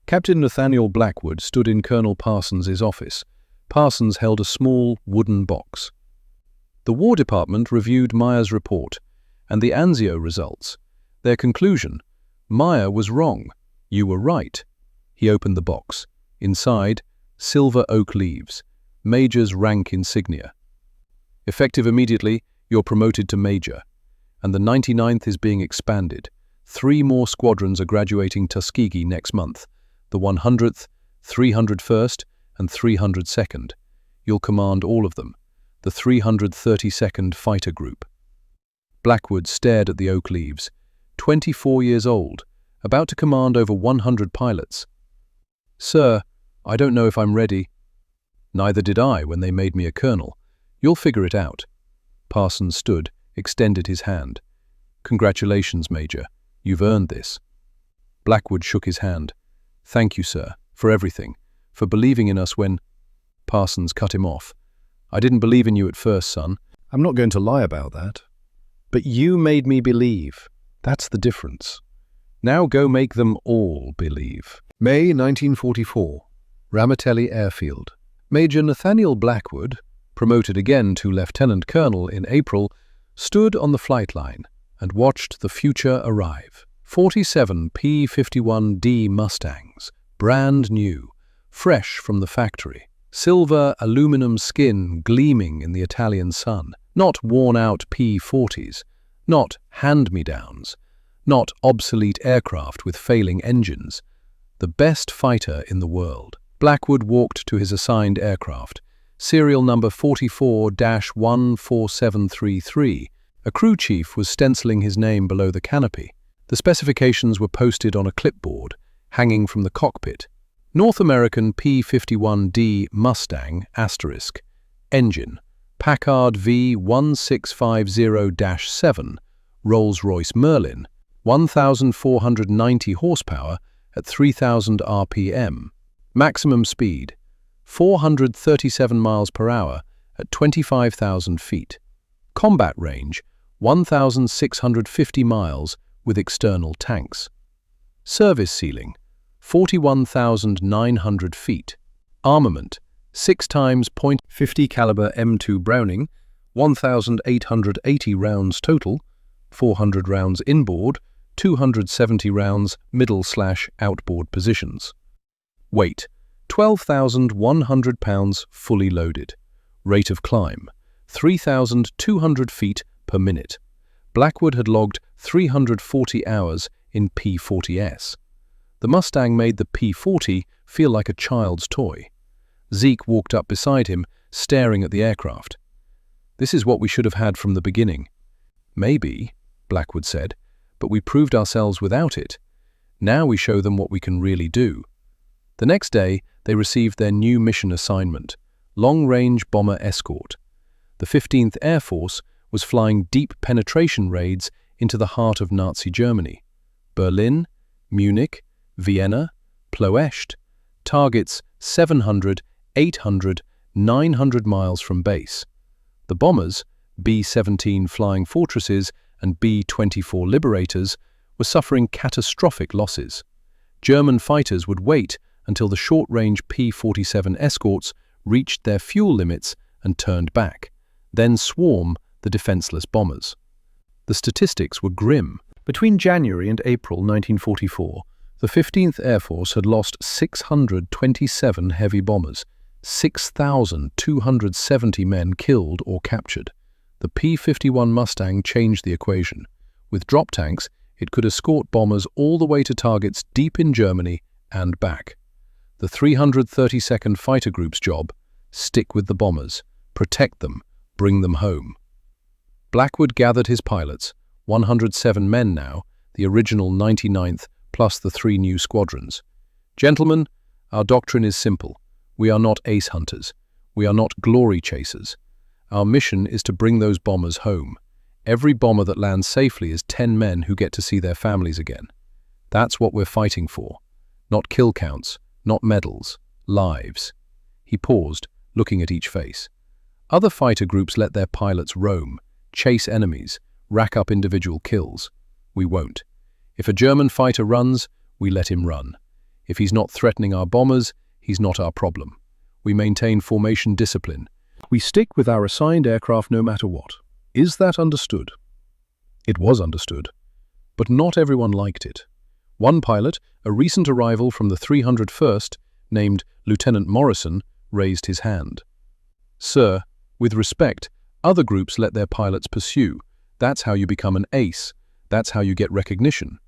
Captain Nathaniel Blackwood stood in Colonel Parsons's office. Parsons held a small wooden box. The War Department reviewed Meyer's report and the Anzio results. Their conclusion: Meyer was wrong. You were right. He opened the box. Inside, silver oak leaves, Major's rank insignia. Effective immediately, you're promoted to Major, and the 99th is being expanded. 3 more squadrons are graduating Tuskegee next month, the 100th, 301st, and 302nd. You'll command all of them, the 332nd Fighter Group. Blackwood stared at the oak leaves, 24 years old, about to command over 100 pilots. Sir, I don't know if I'm ready. Neither did I when they made me a colonel. You'll figure it out. Parsons stood, extended his hand. Congratulations, Major. You've earned this. Blackwood shook his hand. Thank you, sir, for everything, for believing in us when... Parsons cut him off. I didn't believe in you at first, son. I'm not going to lie about that. But you made me believe. That's the difference. Now go make them all believe. May 1944, Ramitelli Airfield. Major Nathaniel Blackwood, promoted again to Lieutenant Colonel in April, stood on the flight line and watched the future arrive. 47 P-51D Mustangs, brand new, fresh from the factory. Silver aluminum skin gleaming in the Italian sun. Not worn-out P-40s, not hand-me-downs, not obsolete aircraft with failing engines. The best fighter in the world. Blackwood walked to his assigned aircraft, serial number 44-14733, A crew chief was stenciling his name below the canopy. The specifications were posted on a clipboard, hanging from the cockpit. North American P-51D Mustang *, engine, Packard V1650-7, Rolls-Royce Merlin, 1,490 horsepower at 3,000 RPM. Maximum speed, 437 miles per hour at 25,000 feet. Combat range, 1,650 miles with external tanks. Service ceiling, 41,900 feet. Armament, 6 times .50 caliber M2 Browning, 1,880 rounds total, 400 rounds inboard, 270 rounds middle/outboard positions. Weight, 12,100 pounds fully loaded. Rate of climb, 3,200 feet per minute. Blackwood had logged 340 hours in P-40S. The Mustang made the P-40 feel like a child's toy. Zeke walked up beside him, staring at the aircraft. "This is what we should have had from the beginning." "Maybe," Blackwood said, "but we proved ourselves without it. Now we show them what we can really do." The next day, they received their new mission assignment, long-range bomber escort. The 15th Air Force was flying deep penetration raids into the heart of Nazi Germany. Berlin, Munich, Vienna, Ploiești, targets 700, 800, 900 miles from base. The bombers, B-17 Flying Fortresses and B-24 Liberators, were suffering catastrophic losses. German fighters would wait until the short-range P-47 escorts reached their fuel limits and turned back, then swarm the defenseless bombers. The statistics were grim. Between January and April 1944, the 15th Air Force had lost 627 heavy bombers, 6,270 men killed or captured. The P-51 Mustang changed the equation. With drop tanks, it could escort bombers all the way to targets deep in Germany and back. The 332nd Fighter Group's job: stick with the bombers, protect them, bring them home. Blackwood gathered his pilots, 107 men now, the original 99th plus the 3 new squadrons. "Gentlemen, our doctrine is simple. We are not ace hunters. We are not glory chasers. Our mission is to bring those bombers home. Every bomber that lands safely is 10 men who get to see their families again. That's what we're fighting for. Not kill counts, not medals, lives." He paused, looking at each face. Other fighter groups let their pilots roam, chase enemies, rack up individual kills. We won't. If a German fighter runs, we let him run. If he's not threatening our bombers, he's not our problem. We maintain formation discipline. We stick with our assigned aircraft no matter what. Is that understood? It was understood, but not everyone liked it. One pilot, a recent arrival from the 301st, named Lieutenant Morrison, raised his hand. "Sir, with respect, other groups let their pilots pursue. That's how you become an ace. That's how you get recognition."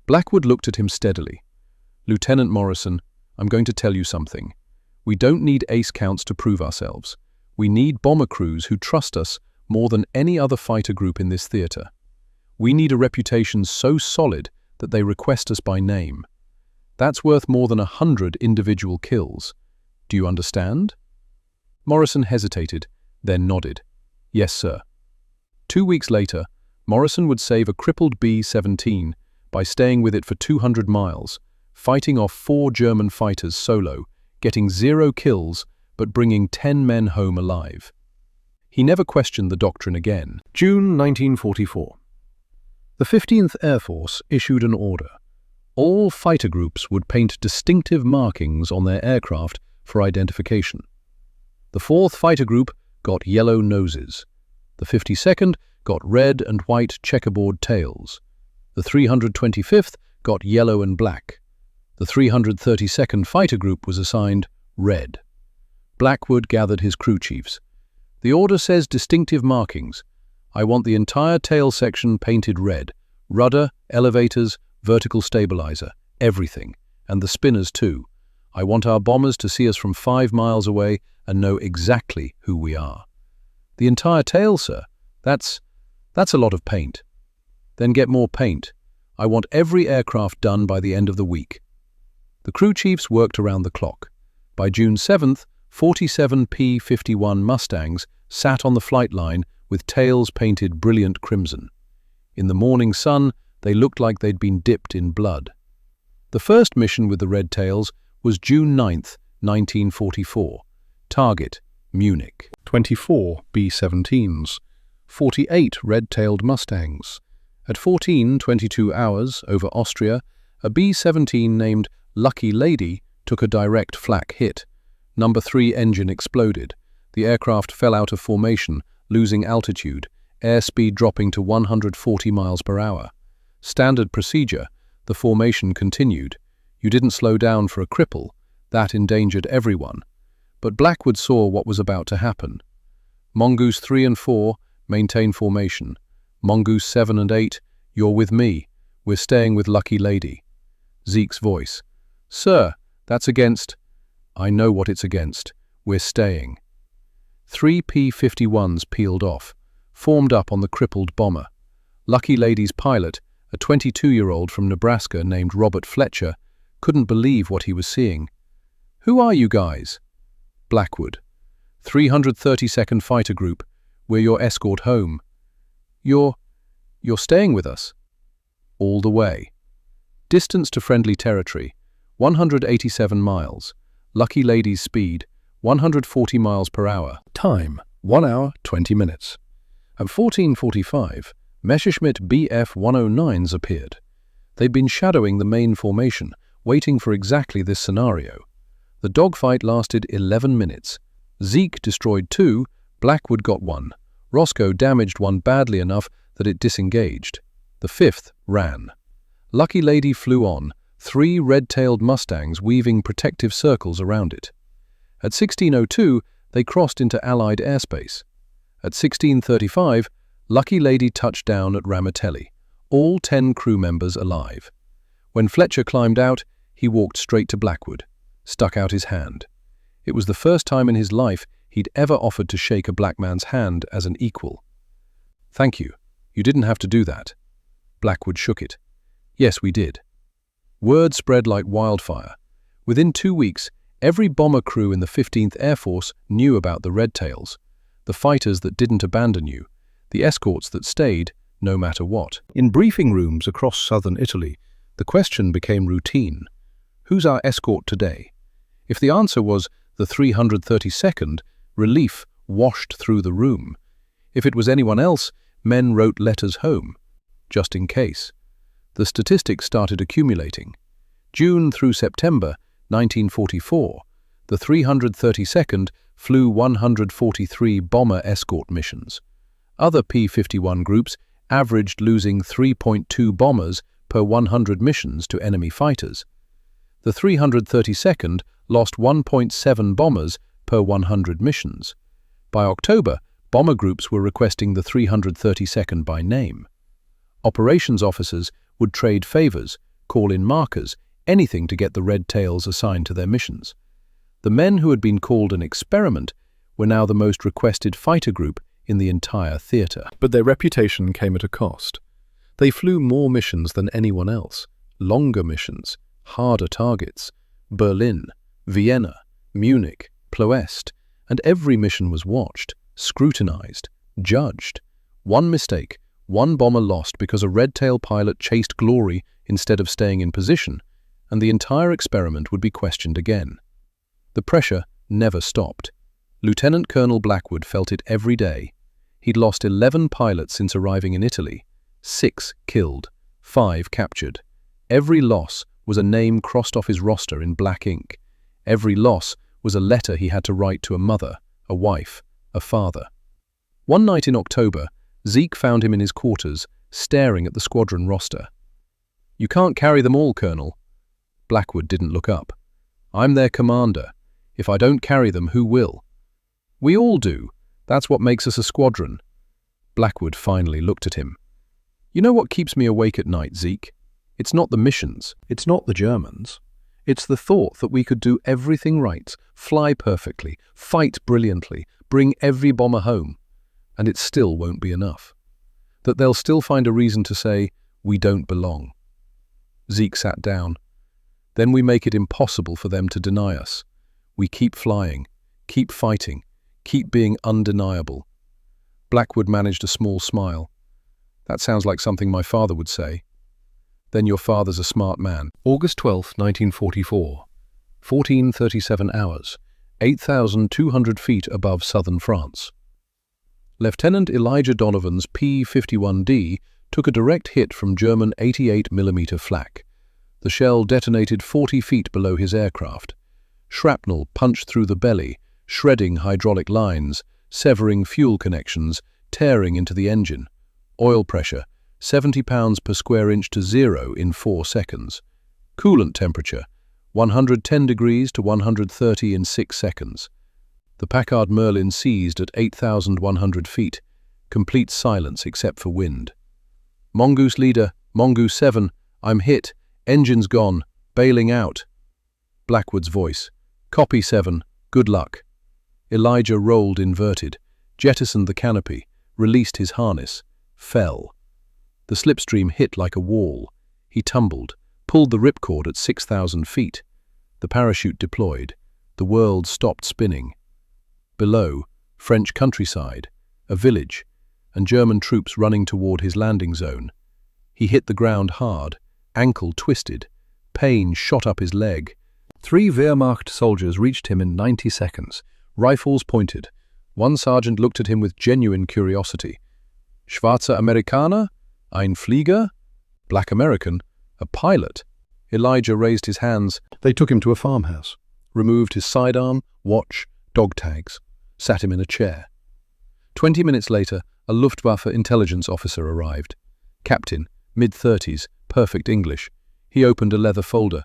Blackwood looked at him steadily. "Lieutenant Morrison, I'm going to tell you something. We don't need ace counts to prove ourselves. We need bomber crews who trust us more than any other fighter group in this theater. We need a reputation so solid that they request us by name. That's worth more than 100 individual kills. Do you understand?" Morrison hesitated, then nodded. "Yes, sir." 2 weeks later, Morrison would save a crippled B-17 by staying with it for 200 miles, fighting off 4 German fighters solo, getting 0 kills but bringing 10 men home alive. He never questioned the doctrine again. June 1944. The 15th Air Force issued an order. All fighter groups would paint distinctive markings on their aircraft for identification. The 4th Fighter Group got yellow noses. The 52nd got red and white checkerboard tails. The 325th got yellow and black. The 332nd Fighter Group was assigned red. Blackwood gathered his crew chiefs. "The order says distinctive markings. I want the entire tail section painted red. Rudder, elevators, vertical stabilizer, everything. And the spinners too. I want our bombers to see us from 5 miles away and know exactly who we are." "The entire tail, sir? That's That's a lot of paint. Then get more paint. I want every aircraft done by the end of the week. The crew chiefs worked around the clock. By June 7th, 47 P-51 Mustangs sat on the flight line with tails painted brilliant crimson. In the morning sun, they looked like they'd been dipped in blood. The first mission with the red tails was June 9th, 1944. Target, Munich. 24 B-17s, 48 red-tailed Mustangs. At 14:22 hours over Austria, a B-17 named Lucky Lady took a direct flak hit. Number 3 engine exploded. The aircraft fell out of formation, losing altitude, airspeed dropping to 140 miles per hour. Standard procedure, the formation continued. You didn't slow down for a cripple. That endangered everyone. But Blackwood saw what was about to happen. Mongoose 3 and 4, maintain formation. Mongoose 7 and 8, you're with me. We're staying with Lucky Lady. Zeke's voice. Sir, that's against... I know what it's against. We're staying. 3 P-51s peeled off, formed up on the crippled bomber. Lucky Lady's pilot, a 22-year-old from Nebraska named Robert Fletcher, couldn't believe what he was seeing. Who are you guys? Blackwood. 332nd Fighter Group. We're your escort home. You're staying with us? All the way. Distance to friendly territory, 187 miles. Lucky Lady's speed, 140 miles per hour. Time, 1 hour, 20 minutes. At 14:45, Messerschmitt Bf-109s appeared. They'd been shadowing the main formation, waiting for exactly this scenario. The dogfight lasted 11 minutes. Zeke destroyed 2, Blackwood got 1. Roscoe damaged 1 badly enough that it disengaged. The 5th ran. Lucky Lady flew on, 3 red-tailed Mustangs weaving protective circles around it. At 16:02, they crossed into Allied airspace. At 16:35, Lucky Lady touched down at Ramitelli, all 10 crew members alive. When Fletcher climbed out, he walked straight to Blackwood, stuck out his hand. It was the first time in his life he'd ever offered to shake a black man's hand as an equal. Thank you. You didn't have to do that. Blackwood shook it. Yes, we did. Word spread like wildfire. Within 2 weeks, every bomber crew in the 15th Air Force knew about the Red Tails, the fighters that didn't abandon you, the escorts that stayed, no matter what. In briefing rooms across southern Italy, the question became routine. Who's our escort today? If the answer was the 332nd, relief washed through the room. If it was anyone else, men wrote letters home, just in case. The statistics started accumulating. June through September 1944, the 332nd flew 143 bomber escort missions. Other P-51 groups averaged losing 3.2 bombers per 100 missions to enemy fighters. The 332nd lost 1.7 bombers per 100 missions. By October, bomber groups were requesting the 332nd by name. Operations officers would trade favors, call in markers, anything to get the Red Tails assigned to their missions. The men who had been called an experiment were now the most requested fighter group in the entire theater. But their reputation came at a cost. They flew more missions than anyone else, longer missions, harder targets, Berlin, Vienna, Munich, Ploest, and every mission was watched, scrutinized, judged. One mistake, one bomber lost because a red-tail pilot chased glory instead of staying in position, and the entire experiment would be questioned again. The pressure never stopped. Lieutenant Colonel Blackwood felt it every day. He'd lost 11 pilots since arriving in Italy, 6 killed, 5 captured. Every loss was a name crossed off his roster in black ink. Every loss was a letter he had to write to a mother, a wife, a father. One night in October, Zeke found him in his quarters, staring at the squadron roster. "You can't carry them all, Colonel." Blackwood didn't look up. "I'm their commander. If I don't carry them, who will?" "We all do. That's what makes us a squadron." Blackwood finally looked at him. "You know what keeps me awake at night, Zeke? It's not the missions. It's not the Germans. It's the thought that we could do everything right, fly perfectly, fight brilliantly, bring every bomber home, and it still won't be enough. that they'll still find a reason to say, "We don't belong." Zeke sat down. "Then we make it impossible for them to deny us. We keep flying, keep fighting, keep being undeniable." Blackwood managed a small smile. "That sounds like something my father would say." "Then your father's a smart man." August 12, 1944. 14:37 hours, 8,200 feet above southern France. Lieutenant Elijah Donovan's P-51D took a direct hit from German 88mm flak. The shell detonated 40 feet below his aircraft. Shrapnel punched through the belly, shredding hydraulic lines, severing fuel connections, tearing into the engine. Oil pressure, 70 pounds per square inch to 0 in 4 seconds. Coolant temperature, 110 degrees to 130 in 6 seconds. The Packard Merlin seized at 8,100 feet. Complete silence except for wind. "Mongoose leader, Mongoose 7, I'm hit. Engine's gone. Bailing out." Blackwood's voice. "Copy 7. Good luck." Elijah rolled inverted, jettisoned the canopy, released his harness, fell. The slipstream hit like a wall. He tumbled, pulled the ripcord at 6,000 feet. The parachute deployed. The world stopped spinning. Below, French countryside, a village, and German troops running toward his landing zone. He hit the ground hard, ankle twisted. Pain shot up his leg. 3 Wehrmacht soldiers reached him in 90 seconds, rifles pointed. One sergeant looked at him with genuine curiosity. "Schwarzer Amerikaner? Ein Flieger?" Black American? A pilot? Elijah raised his hands. They took him to a farmhouse, removed his sidearm, watch, dog tags, sat him in a chair. 20 minutes later, a Luftwaffe intelligence officer arrived. Captain, mid-30s, perfect English. He opened a leather folder.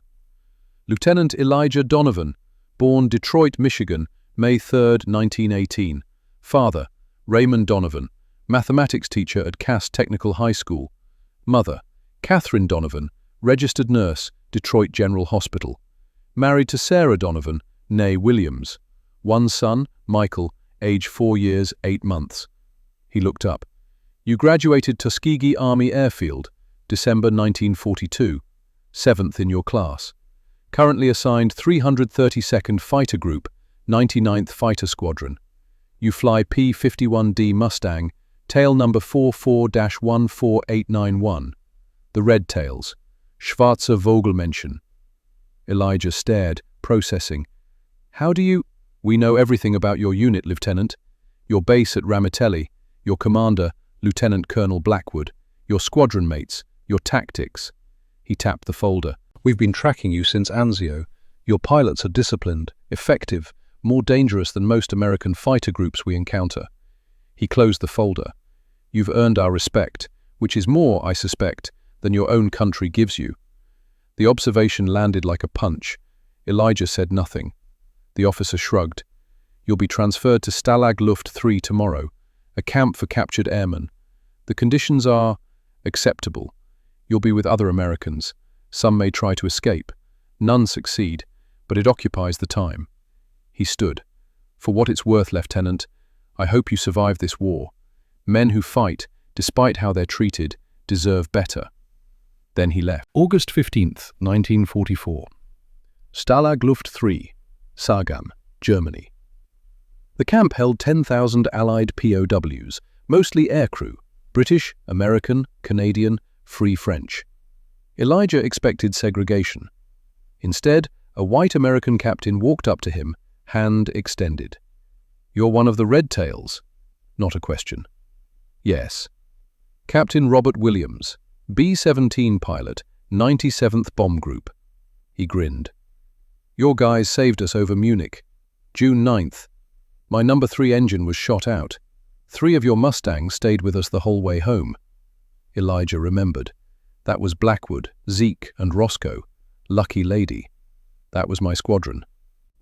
"Lieutenant Elijah Donovan, born Detroit, Michigan, May 3, 1918. Father, Raymond Donovan, mathematics teacher at Cass Technical High School. Mother, Catherine Donovan, registered nurse, Detroit General Hospital. Married to Sarah Donovan, née Williams. One son, Michael, age 4 years, 8 months." He looked up. "You graduated Tuskegee Army Airfield, December 1942, 7th in your class. Currently assigned 332nd Fighter Group, 99th Fighter Squadron. You fly P-51D Mustang, tail number 44-14891. The Red Tails. Schwarzer Vogelmännchen." Elijah stared, processing. "How do you—" "We know everything about your unit, Lieutenant. Your base at Ramitelli, your commander, Lieutenant Colonel Blackwood, your squadron mates, your tactics." He tapped the folder. "We've been tracking you since Anzio. Your pilots are disciplined, effective, more dangerous than most American fighter groups we encounter." He closed the folder. "You've earned our respect, which is more, I suspect, than your own country gives you." The observation landed like a punch. Elijah said nothing. The officer shrugged. "You'll be transferred to Stalag Luft 3 tomorrow, a camp for captured airmen. The conditions are acceptable. You'll be with other Americans. Some may try to escape. None succeed, but it occupies the time." He stood. "For what it's worth, Lieutenant, I hope you survive this war. Men who fight, despite how they're treated, deserve better." Then he left. August 15th, 1944. Stalag Luft 3, Sargam, Germany. The camp held 10,000 Allied POWs, mostly aircrew, British, American, Canadian, Free French. Elijah expected segregation. Instead, a white American captain walked up to him, hand extended. "You're one of the Red Tails?" Not a question. "Yes." "Captain Robert Williams, B-17 pilot, 97th Bomb Group." He grinned. "Your guys saved us over Munich. June 9th. My number 3 engine was shot out. 3 of your Mustangs stayed with us the whole way home." Elijah remembered. "That was Blackwood, Zeke, and Roscoe. Lucky lady. That was my squadron.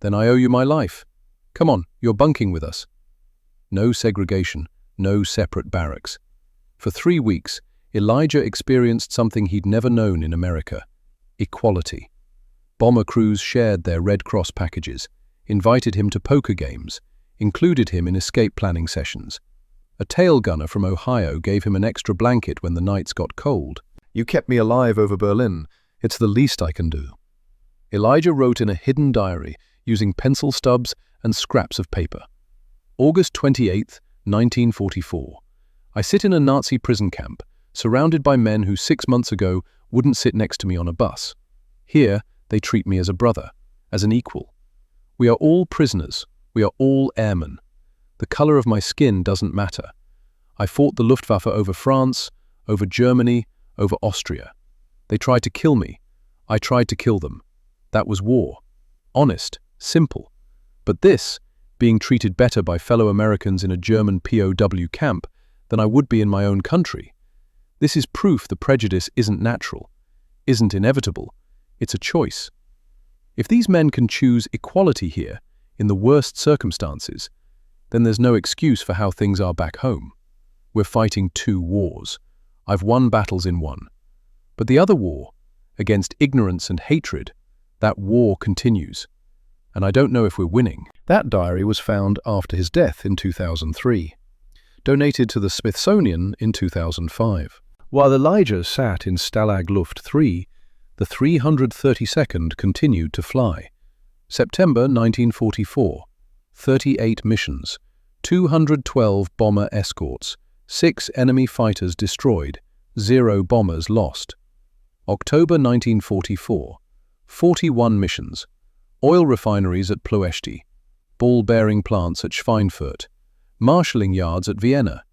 Then I owe you my life. Come on, you're bunking with us." No segregation, no separate barracks. For 3 weeks, Elijah experienced something he'd never known in America: equality. Bomber crews shared their Red Cross packages, invited him to poker games, included him in escape planning sessions. A tail gunner from Ohio gave him an extra blanket when the nights got cold. You kept me alive over Berlin. It's the least I can do. Elijah wrote in a hidden diary using pencil stubs and scraps of paper. August 28, 1944. I sit in a Nazi prison camp, surrounded by men who 6 months ago wouldn't sit next to me on a bus. Here, they treat me as a brother, as an equal. We are all prisoners. We are all airmen. The color of my skin doesn't matter. I fought the Luftwaffe over France, over Germany, over Austria. They tried to kill me. I tried to kill them. That was war. Honest, simple. But this, being treated better by fellow Americans in a German POW camp than I would be in my own country, this is proof the prejudice isn't natural, isn't inevitable. It's a choice. If these men can choose equality here, in the worst circumstances, then there's no excuse for how things are back home. We're fighting 2 wars. I've won battles in one. But the other war, against ignorance and hatred, that war continues. And I don't know if we're winning. That diary was found after his death in 2003, donated to the Smithsonian in 2005. While Elijah sat in Stalag Luft 3, the 332nd continued to fly. September 1944, 38 missions, 212 bomber escorts, 6 enemy fighters destroyed, 0 bombers lost. October 1944, 41 missions, oil refineries at Ploiești, ball-bearing plants at Schweinfurt, marshalling yards at Vienna.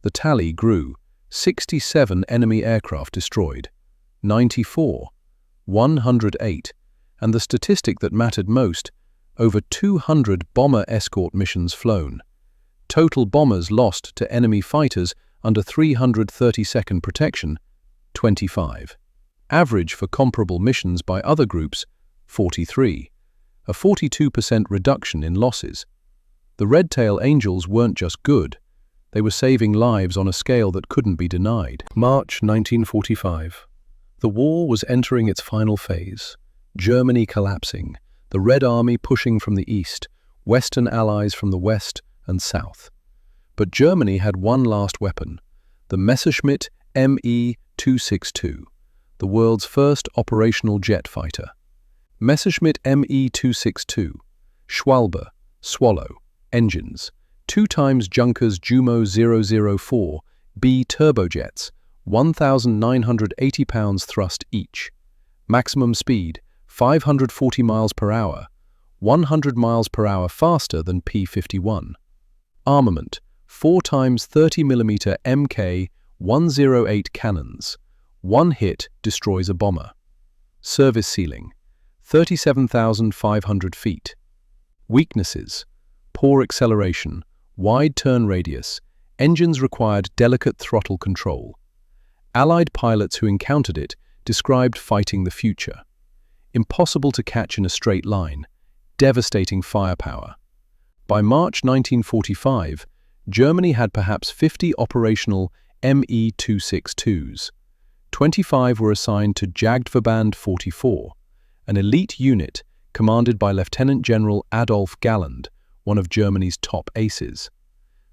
The tally grew: 67 enemy aircraft destroyed, 94, 108, and the statistic that mattered most, over 200 bomber escort missions flown. Total bombers lost to enemy fighters under 332nd protection, 25. Average for comparable missions by other groups, 43. A 42% reduction in losses. The Red Tail Angels weren't just good, they were saving lives on a scale that couldn't be denied. March 1945. The war was entering its final phase. Germany collapsing, the Red Army pushing from the east, Western allies from the west and south. But Germany had one last weapon, the Messerschmitt Me-262, the world's first operational jet fighter. Messerschmitt Me-262, Schwalbe, Swallow, engines, 2 times Junkers Jumo 004 B turbojets, 1,980 pounds thrust each. Maximum speed, 540 miles per hour, 100 miles per hour faster than P-51. Armament, 4 times 30mm Mk-108 cannons. One hit destroys a bomber. Service ceiling, 37,500 feet. Weaknesses: poor acceleration, wide turn radius, engines required delicate throttle control. Allied pilots who encountered it described fighting the future. Impossible to catch in a straight line, devastating firepower. By March 1945, Germany had perhaps 50 operational Me-262s. 25 were assigned to Jagdverband 44, an elite unit commanded by Lieutenant General Adolf Galland, one of Germany's top aces.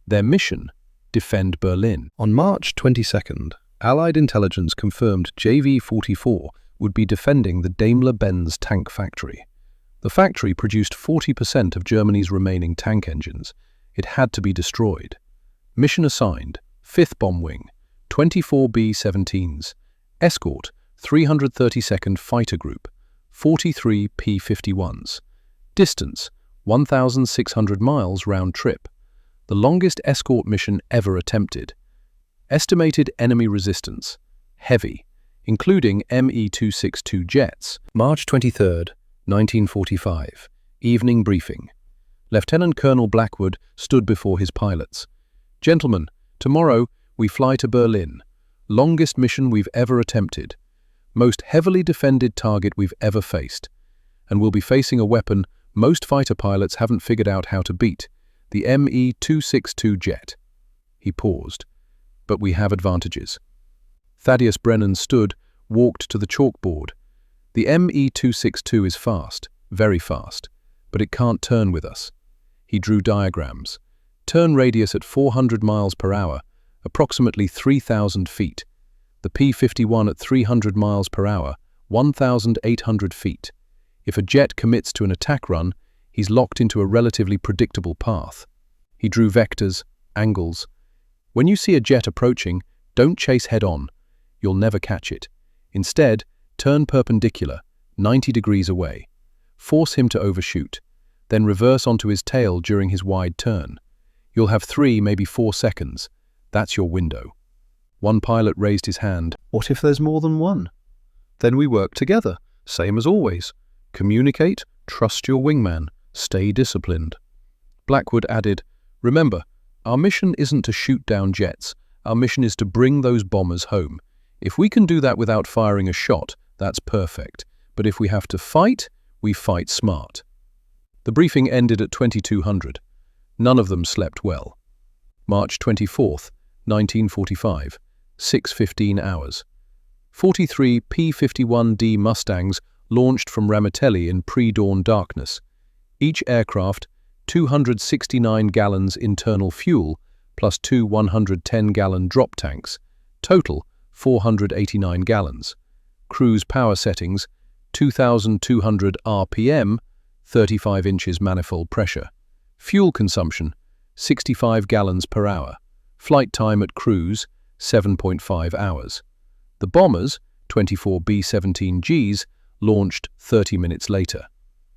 Their mission: defend Berlin. On March 22nd, Allied intelligence confirmed JV-44 would be defending the Daimler-Benz tank factory. The factory produced 40% of Germany's remaining tank engines. It had to be destroyed. Mission assigned: 5th Bomb Wing, 24 B-17s. Escort, 332nd Fighter Group, 43 P-51s. Distance, 1,600 miles round trip. The longest escort mission ever attempted. Estimated enemy resistance: heavy, including Me-262 jets. March 23, 1945. Evening briefing. Lieutenant Colonel Blackwood stood before his pilots. "Gentlemen, tomorrow we fly to Berlin. Longest mission we've ever attempted. Most heavily defended target we've ever faced. And we'll be facing a weapon most fighter pilots haven't figured out how to beat, the Me-262 jet." He paused. "But we have advantages." Thaddeus Brennan stood, walked to the chalkboard. "The Me-262 is fast, very fast, but it can't turn with us." He drew diagrams. Turn radius at 400 miles per hour, approximately 3,000 feet. The P-51 at 300 miles per hour, 1,800 feet. If a jet commits to an attack run, he's locked into a relatively predictable path. He drew vectors, angles. When you see a jet approaching, don't chase head-on. You'll never catch it. Instead, turn perpendicular, 90 degrees away. Force him to overshoot. Then reverse onto his tail during his wide turn. You'll have 3, maybe 4 seconds. That's your window. One pilot raised his hand. What if there's more than one? Then we work together, same as always. Communicate, trust your wingman, stay disciplined. Blackwood added, remember, our mission isn't to shoot down jets. Our mission is to bring those bombers home. If we can do that without firing a shot, that's perfect. But if we have to fight, we fight smart. The briefing ended at 2200. None of them slept well. March 24th, 1945, 6:15 hours. 43 P-51D Mustangs launched from Ramitelli in pre-dawn darkness. Each aircraft, 269 gallons internal fuel, plus 2 110-gallon drop tanks. Total, 489 gallons. Cruise power settings, 2,200 RPM, 35 inches manifold pressure. Fuel consumption, 65 gallons per hour. Flight time at cruise, 7.5 hours. The bombers, 24 B-17Gs, launched 30 minutes later.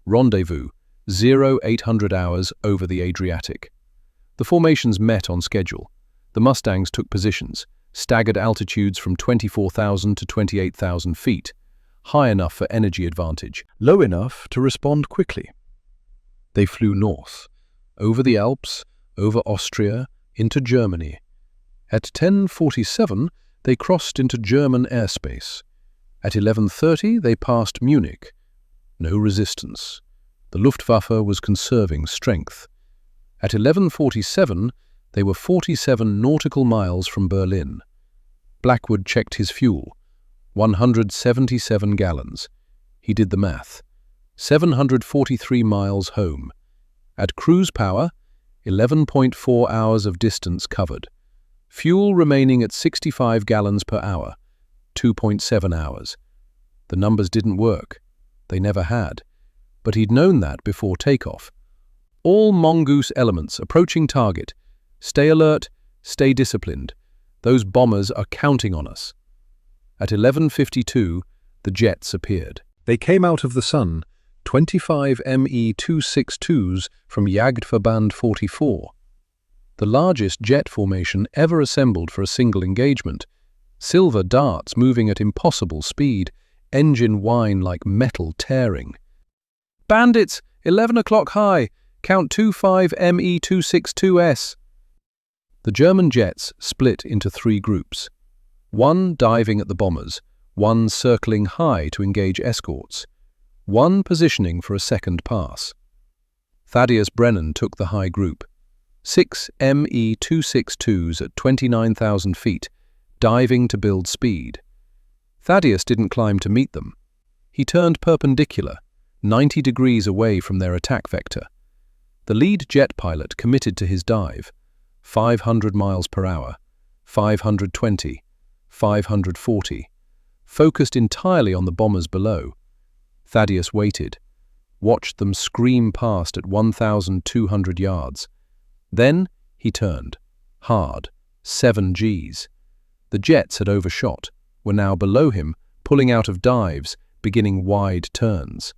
Rendezvous, 0800 hours over the Adriatic. The formations met on schedule. The Mustangs took positions, staggered altitudes from 24,000 to 28,000 feet, high enough for energy advantage, Low enough to respond quickly. They flew north, over the Alps, over Austria, into Germany. At 10:47, they crossed into German airspace. At 11:30, they passed Munich. No resistance. The Luftwaffe was conserving strength. At 11:47, they were 47 nautical miles from Berlin. Blackwood checked his fuel. 177 gallons. He did the math. 743 miles home. At cruise power, 11.4 hours of distance covered. Fuel remaining at 65 gallons per hour, 2.7 hours. The numbers didn't work. They never had. But he'd known that before takeoff. All mongoose elements approaching target. Stay alert, stay disciplined. Those bombers are counting on us. At 11:52, the jets appeared. They came out of the sun, 25 Me-262s from Jagdverband 44. The largest jet formation ever assembled for a single engagement. Silver darts moving at impossible speed, engine whine like metal tearing. Bandits, 11 o'clock high, count 25 Me-262S. The German jets split into 3 groups. One diving at the bombers, one circling high to engage escorts, one positioning for a second pass. Thaddeus Brennan took the high group. 6 Me-262s at 29,000 feet, diving to build speed. Thaddeus didn't climb to meet them. He turned perpendicular, 90 degrees away from their attack vector. The lead jet pilot committed to his dive. 500 miles per hour, 520, 540, focused entirely on the bombers below. Thaddeus waited, watched them scream past at 1,200 yards. Then he turned, hard, 7 Gs. The jets had overshot, were now below him, pulling out of dives, beginning wide turns.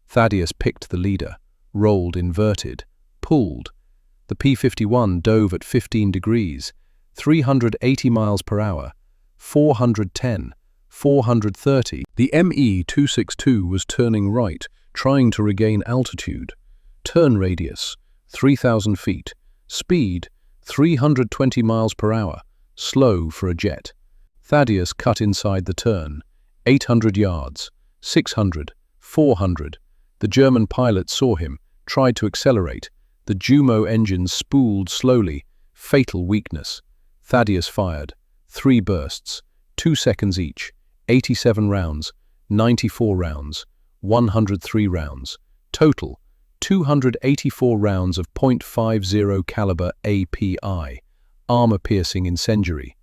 Thaddeus picked the leader, rolled inverted, pulled. The P-51 dove at 15 degrees, 380 miles per hour, 410, 430. The Me-262 was turning right, trying to regain altitude. Turn radius, 3,000 feet. Speed, 320 miles per hour, slow for a jet. Thaddeus cut inside the turn, 800 yards, 600, 400. The German pilot saw him, tried to accelerate. The Jumo engines spooled slowly, fatal weakness. Thaddeus fired. 3 bursts, 2 seconds each, 87 rounds, 94 rounds, 103 rounds. Total, 284 rounds of .50 caliber API, armor-piercing incendiary.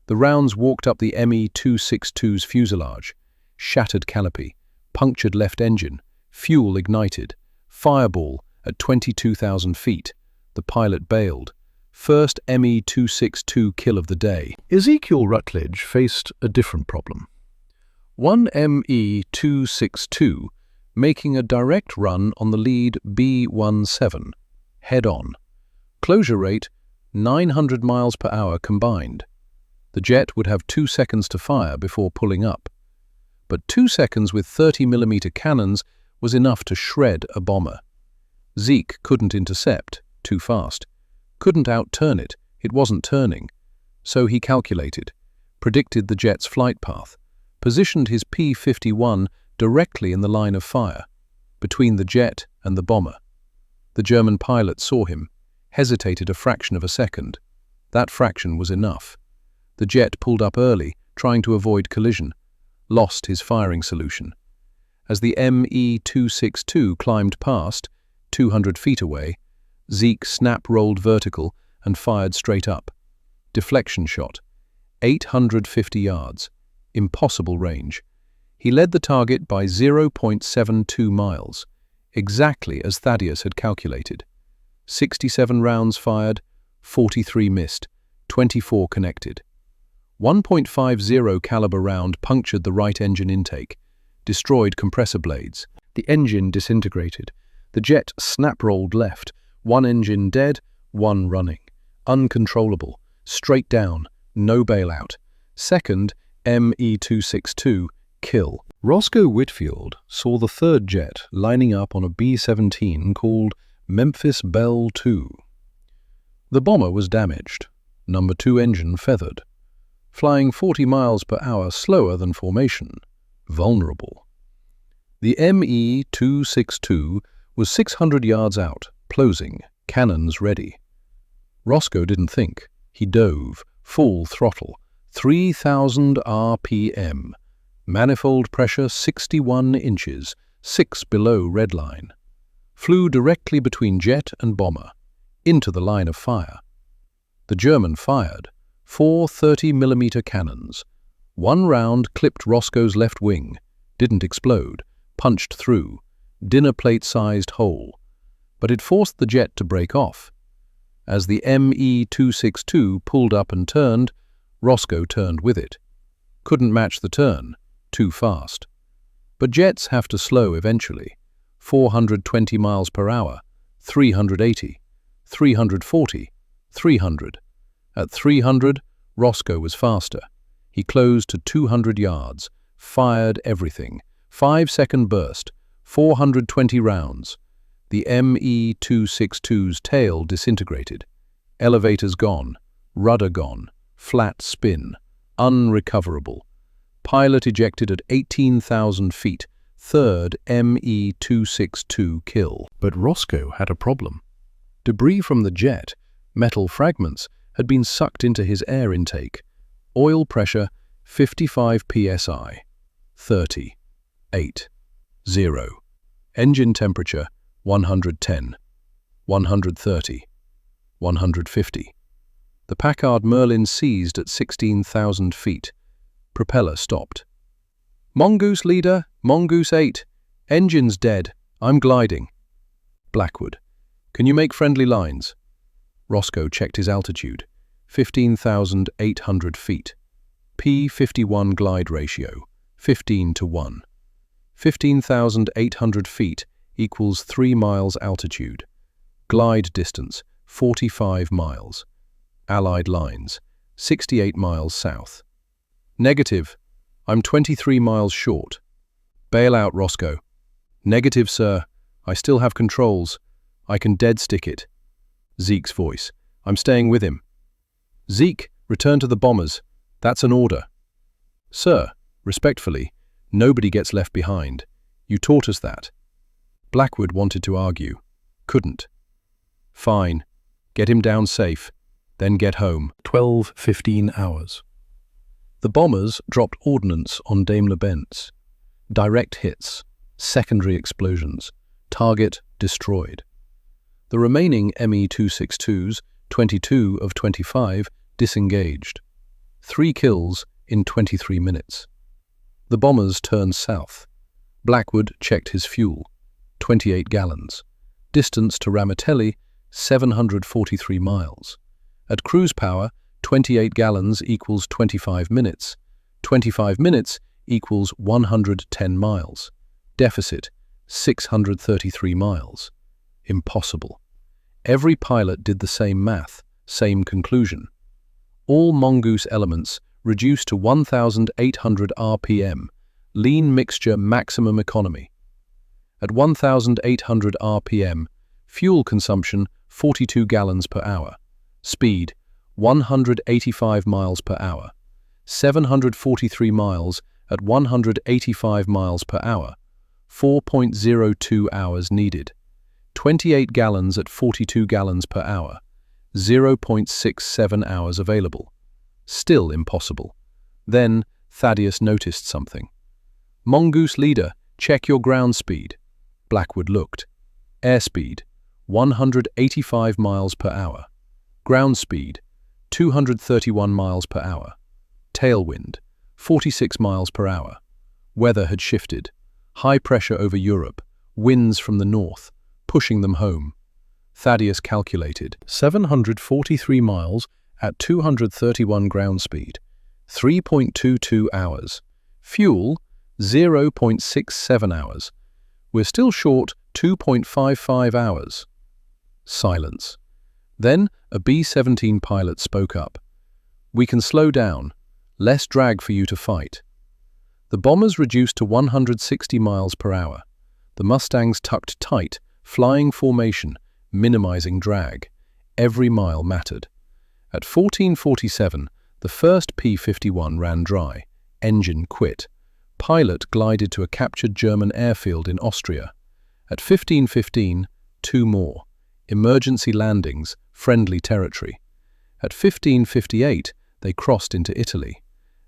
The rounds walked up the Me-262's fuselage, shattered canopy, punctured left engine, fuel ignited, fireball at 22,000 feet. The pilot bailed. First Me-262 kill of the day. Ezekiel Rutledge faced a different problem. One Me-262 making a direct run on the lead B-17, head-on. Closure rate 900 miles per hour combined. The jet would have 2 seconds to fire before pulling up. But 2 seconds with 30mm cannons was enough to shred a bomber. Zeke couldn't intercept, too fast. Couldn't outturn it, it wasn't turning. So he calculated, predicted the jet's flight path, positioned his P-51 directly in the line of fire, between the jet and the bomber. The German pilot saw him, hesitated a fraction of a second. That fraction was enough. The jet pulled up early, trying to avoid collision, lost his firing solution. As the Me-262 climbed past, 200 feet away, Zeke snap-rolled vertical and fired straight up. Deflection shot, 850 yards, impossible range. He led the target by 0.72 miles, exactly as Thaddeus had calculated. 67 rounds fired, 43 missed, 24 connected. 1.50 caliber round punctured the right engine intake, destroyed compressor blades. The engine disintegrated. The jet snap-rolled left, one engine dead, one running. Uncontrollable, straight down, no bailout. Second, Me-262, kill. Roscoe Whitfield saw the third jet lining up on a B-17 called Memphis Belle II. The bomber was damaged, number 2 engine feathered, flying 40 miles per hour slower than formation, vulnerable. The Me-262 was 600 yards out, closing, cannons ready. Roscoe didn't think. He dove, full throttle, 3,000 RPM, manifold pressure 61 inches, 6 below redline. Flew directly between jet and bomber, into the line of fire. The German fired 4 30mm cannons. One round clipped Roscoe's left wing, didn't explode, punched through, dinner plate-sized hole. But it forced the jet to break off. As the Me-262 pulled up and turned, Roscoe turned with it. Couldn't match the turn, too fast. But jets have to slow eventually. 420 miles per hour, 380, 340, 300. At 300, Roscoe was faster. He closed to 200 yards, fired everything. 5-second burst, 420 rounds. The Me-262's tail disintegrated. Elevators gone, rudder gone, flat spin, unrecoverable. Pilot ejected at 18,000 feet, third Me-262 kill. But Roscoe had a problem. Debris from the jet, metal fragments, had been sucked into his air intake. Oil pressure 55 psi, 30, 8, 0. Engine temperature 110, 130, 150. The Packard Merlin seized at 16,000 feet. Propeller stopped. Mongoose leader, Mongoose 8. Engine's dead. I'm gliding. Blackwood. Can you make friendly lines? Roscoe checked his altitude. 15,800 feet. P-51 glide ratio, 15:1. 15,800 feet equals 3 miles altitude. Glide distance, 45 miles. Allied lines, 68 miles south. Negative. I'm 23 miles short. Bail out, Roscoe. Negative, sir. I still have controls. I can dead stick it. Zeke's voice. I'm staying with him. Zeke, return to the bombers. That's an order. Sir, respectfully, nobody gets left behind. You taught us that. Blackwood wanted to argue. Couldn't. Fine. Get him down safe. Then get home. 15 hours. The bombers dropped ordnance on Daimler-Benz. Direct hits, secondary explosions, Target destroyed. The remaining Me-262s, 22 of 25, disengaged. 3 kills in 23 minutes. The bombers turned south. Blackwood checked his fuel, 28 gallons. Distance to Ramitelli, 743 miles. At cruise power, 28 gallons equals 25 minutes. 25 minutes equals 110 miles. Deficit, 633 miles. Impossible. Every pilot did the same math, same conclusion. All mongoose elements reduced to 1,800 RPM, lean mixture maximum economy. At 1,800 RPM, fuel consumption 42 gallons per hour. Speed 185 miles per hour. 743 miles at 185 miles per hour. 4.02 hours needed. 28 gallons at 42 gallons per hour. 0.67 hours available. Still impossible. Then Thaddeus noticed something. "Mongoose leader, check your ground speed." Blackwood looked. Airspeed, 185 miles per hour. Ground speed, 231 miles per hour. Tailwind, 46 miles per hour. Weather had shifted. High pressure over Europe, winds from the north, pushing them home. Thaddeus calculated 743 miles at 231 ground speed, 3.22 hours. Fuel, 0.67 hours. We're still short 2.55 hours. Silence. Then a B-17 pilot spoke up. "We can slow down. Less drag for you to fight." The bombers reduced to 160 miles per hour. The Mustangs tucked tight, flying formation, minimizing drag. Every mile mattered. At 14:47, the first P-51 ran dry. Engine quit. Pilot glided to a captured German airfield in Austria. At 15:15, 2 more. Emergency landings, friendly territory. At 15:58, they crossed into Italy.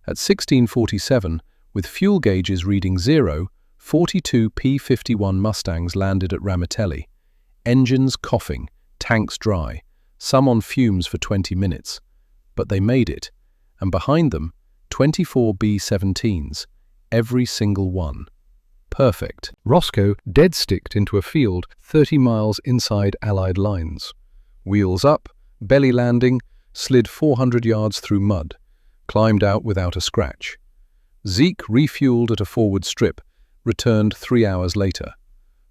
At 16:47, with fuel gauges reading 0, 42 P-51 Mustangs landed at Ramitelli. Engines coughing, tanks dry, some on fumes for 20 minutes. But they made it, and behind them, 24 B-17s, every single one. Perfect. Roscoe dead-sticked into a field 30 miles inside Allied lines. Wheels up, belly landing, slid 400 yards through mud, climbed out without a scratch. Zeke refueled at a forward strip, returned 3 hours later.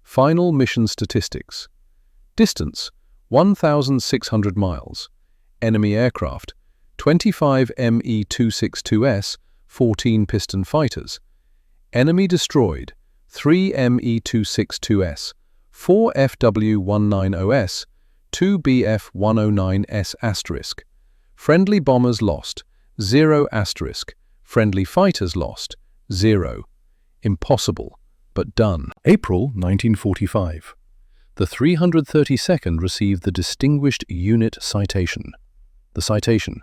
Final mission statistics. Distance, 1,600 miles. Enemy aircraft, 25 Me-262S, 14 piston fighters. Enemy destroyed, 3 Me-262S, 4 FW-190S, 2 Bf-109S*. Friendly bombers lost, 0 asterisk. Friendly fighters lost, 0. Impossible, but done. April 1945. The 332nd received the Distinguished Unit Citation. The citation.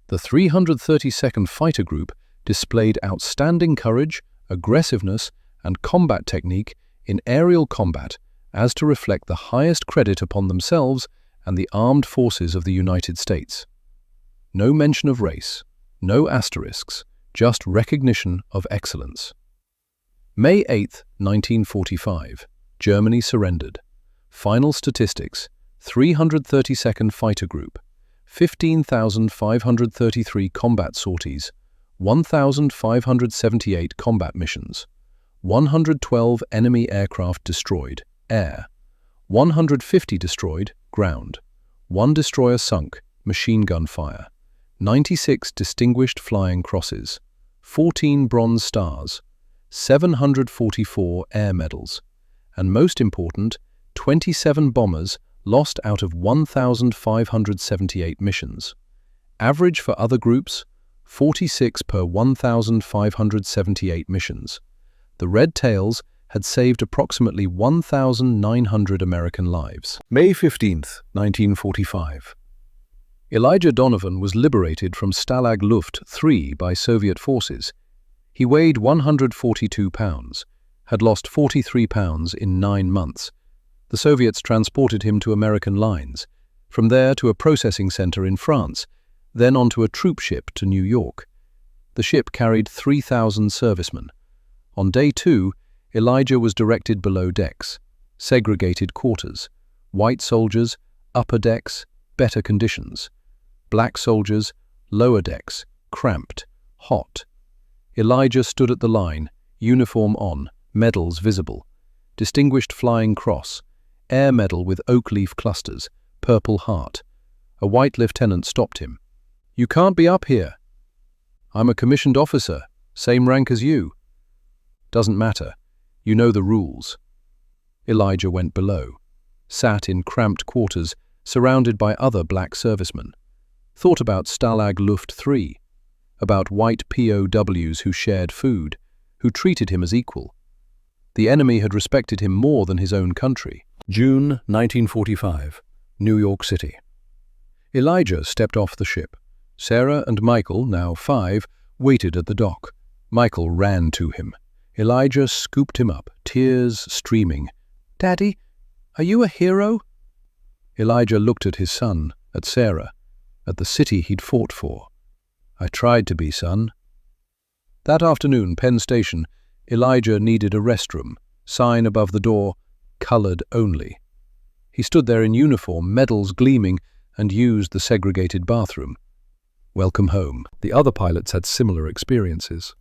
The 332nd Fighter Group displayed outstanding courage, aggressiveness, and combat technique in aerial combat as to reflect the highest credit upon themselves and the armed forces of the United States. No mention of race, no asterisks, just recognition of excellence. May 8, 1945. Germany surrendered. Final statistics: 332nd Fighter Group, 15,533 combat sorties, 1,578 combat missions, 112 enemy aircraft destroyed, air, 150 destroyed, ground, 1 destroyer sunk, machine gun fire, 96 distinguished flying crosses, 14 bronze stars, 744 air medals, and most important, 27 bombers lost out of 1,578 missions. Average for other groups, 46 per 1,578 missions. The Red Tails had saved approximately 1,900 American lives. May 15, 1945. Elijah Donovan was liberated from Stalag Luft III by Soviet forces. He weighed 142 pounds, had lost 43 pounds in 9 months. The Soviets transported him to American lines, from there to a processing center in France, then onto a troop ship to New York. The ship carried 3,000 servicemen. On day 2, Elijah was directed below decks, segregated quarters, white soldiers, upper decks, better conditions, black soldiers, lower decks, cramped, hot. Elijah stood at the line, uniform on, medals visible, Distinguished Flying Cross, Air Medal with oak leaf clusters, Purple Heart. A white lieutenant stopped him. "You can't be up here." "I'm a commissioned officer, same rank as you." "Doesn't matter. You know the rules." Elijah went below, sat in cramped quarters, surrounded by other black servicemen. Thought about Stalag Luft 3, about white POWs who shared food, who treated him as equal. The enemy had respected him more than his own country. June 1945, New York City. Elijah stepped off the ship. Sarah and Michael, now 5, waited at the dock. Michael ran to him. Elijah scooped him up, tears streaming. "Daddy, are you a hero?" Elijah looked at his son, at Sarah, at the city he'd fought for. "I tried to be, son." That afternoon, Penn Station, Elijah needed a restroom, sign above the door, "Colored only." He stood there in uniform, medals gleaming, and used the segregated bathroom. Welcome home. The other pilots had similar experiences.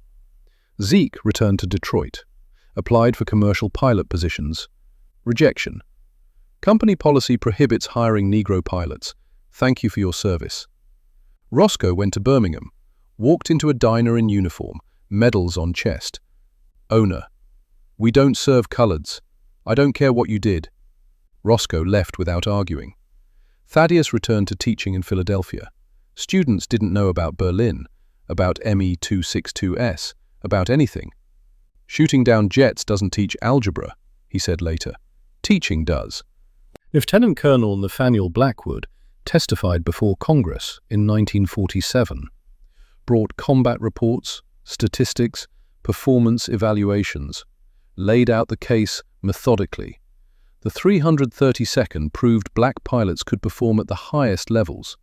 Zeke returned to Detroit, applied for commercial pilot positions. Rejection. Company policy prohibits hiring Negro pilots. Thank you for your service. Roscoe went to Birmingham, walked into a diner in uniform, medals on chest. Owner: "We don't serve coloreds. I don't care what you did." Roscoe left without arguing. Thaddeus returned to teaching in Philadelphia. Students didn't know about Berlin, about ME-262S, about anything. "Shooting down jets doesn't teach algebra," he said later. "Teaching does." Lieutenant Colonel Nathaniel Blackwood testified before Congress in 1947, brought combat reports, statistics, performance evaluations, laid out the case methodically. The 332nd proved black pilots could perform at the highest levels.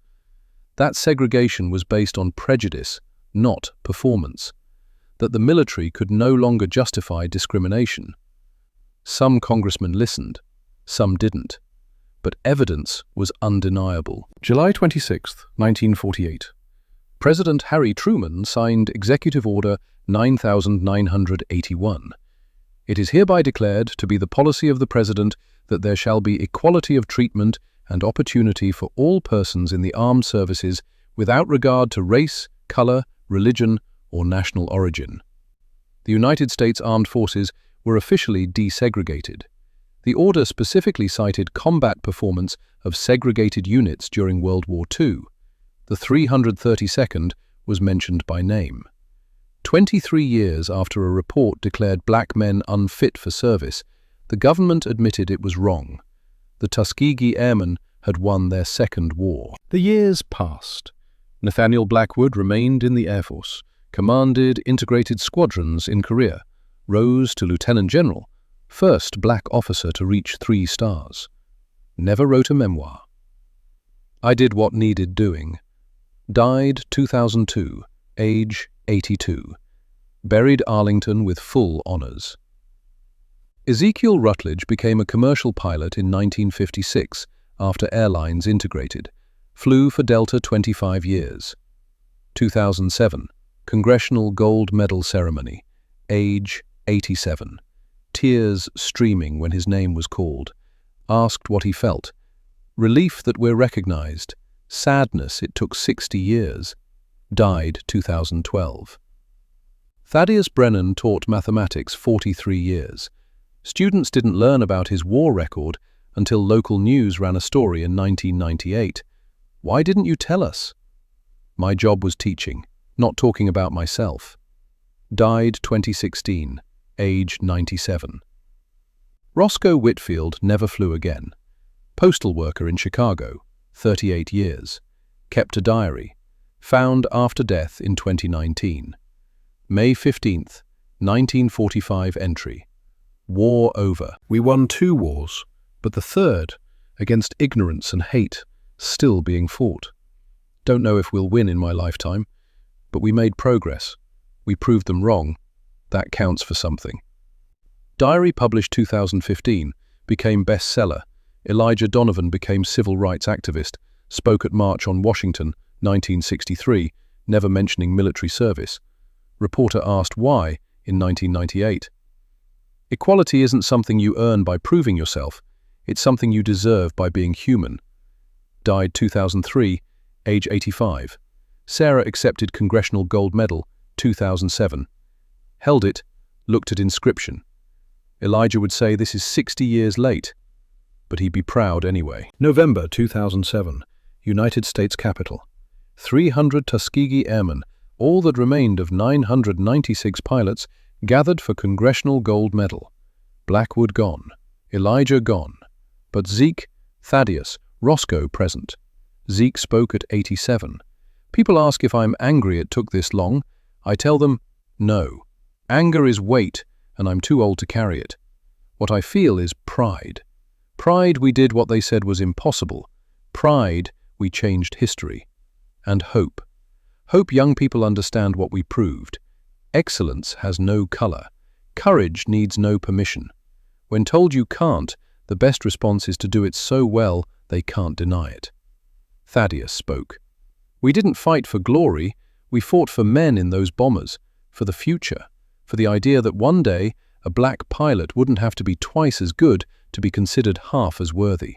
That segregation was based on prejudice, not performance. That the military could no longer justify discrimination. Some congressmen listened, some didn't. But evidence was undeniable. July 26, 1948. President Harry Truman signed Executive Order 9981. It is hereby declared to be the policy of the President that there shall be equality of treatment and opportunity for all persons in the armed services without regard to race, color, religion, or national origin. The United States Armed Forces were officially desegregated. The order specifically cited combat performance of segregated units during World War II. The 332nd was mentioned by name. 23 years after a report declared black men unfit for service, the government admitted it was wrong. The Tuskegee Airmen had won their second war. The years passed. Nathaniel Blackwood remained in the Air Force, commanded integrated squadrons in Korea, rose to lieutenant general, first black officer to reach 3 stars. Never wrote a memoir. I did what needed doing. Died 2002, age 82. Buried Arlington with full honors. Ezekiel Rutledge became a commercial pilot in 1956 after airlines integrated. Flew for Delta 25 years. 2007, Congressional Gold Medal Ceremony. Age 87. Tears streaming when his name was called. Asked what he felt. Relief that we're recognized. Sadness it took 60 years. Died 2012. Thaddeus Brennan taught mathematics 43 years. Students didn't learn about his war record until local news ran a story in 1998. Why didn't you tell us? My job was teaching, not talking about myself. Died 2016, age 97. Roscoe Whitfield never flew again. Postal worker in Chicago, 38 years. Kept a diary. Found after death in 2019. May 15th, 1945 entry. War over. We won 2 wars, but the third, against ignorance and hate, still being fought. Don't know if we'll win in my lifetime, but we made progress. We proved them wrong. That counts for something. Diary published 2015, became bestseller. Elijah Donovan became civil rights activist, spoke at March on Washington, 1963, never mentioning military service. Reporter asked why in 1998. Equality isn't something you earn by proving yourself. It's something you deserve by being human. Died 2003, age 85. Sarah accepted Congressional Gold Medal, 2007. Held it, looked at inscription. Elijah would say this is 60 years late, but he'd be proud anyway. November 2007, United States Capitol. 300 Tuskegee Airmen, all that remained of 996 pilots, gathered for Congressional Gold Medal. Blackwood gone, Elijah gone, but Zeke, Thaddeus, Roscoe present. Zeke spoke at 87. People ask if I'm angry it took this long. I tell them, no. Anger is weight, and I'm too old to carry it. What I feel is pride. Pride we did what they said was impossible. Pride we changed history. And hope. Hope young people understand what we proved. Excellence has no color. Courage needs no permission. When told you can't, the best response is to do it so well they can't deny it. Thaddeus spoke. We didn't fight for glory, we fought for men in those bombers, for the future, for the idea that one day a black pilot wouldn't have to be twice as good to be considered half as worthy.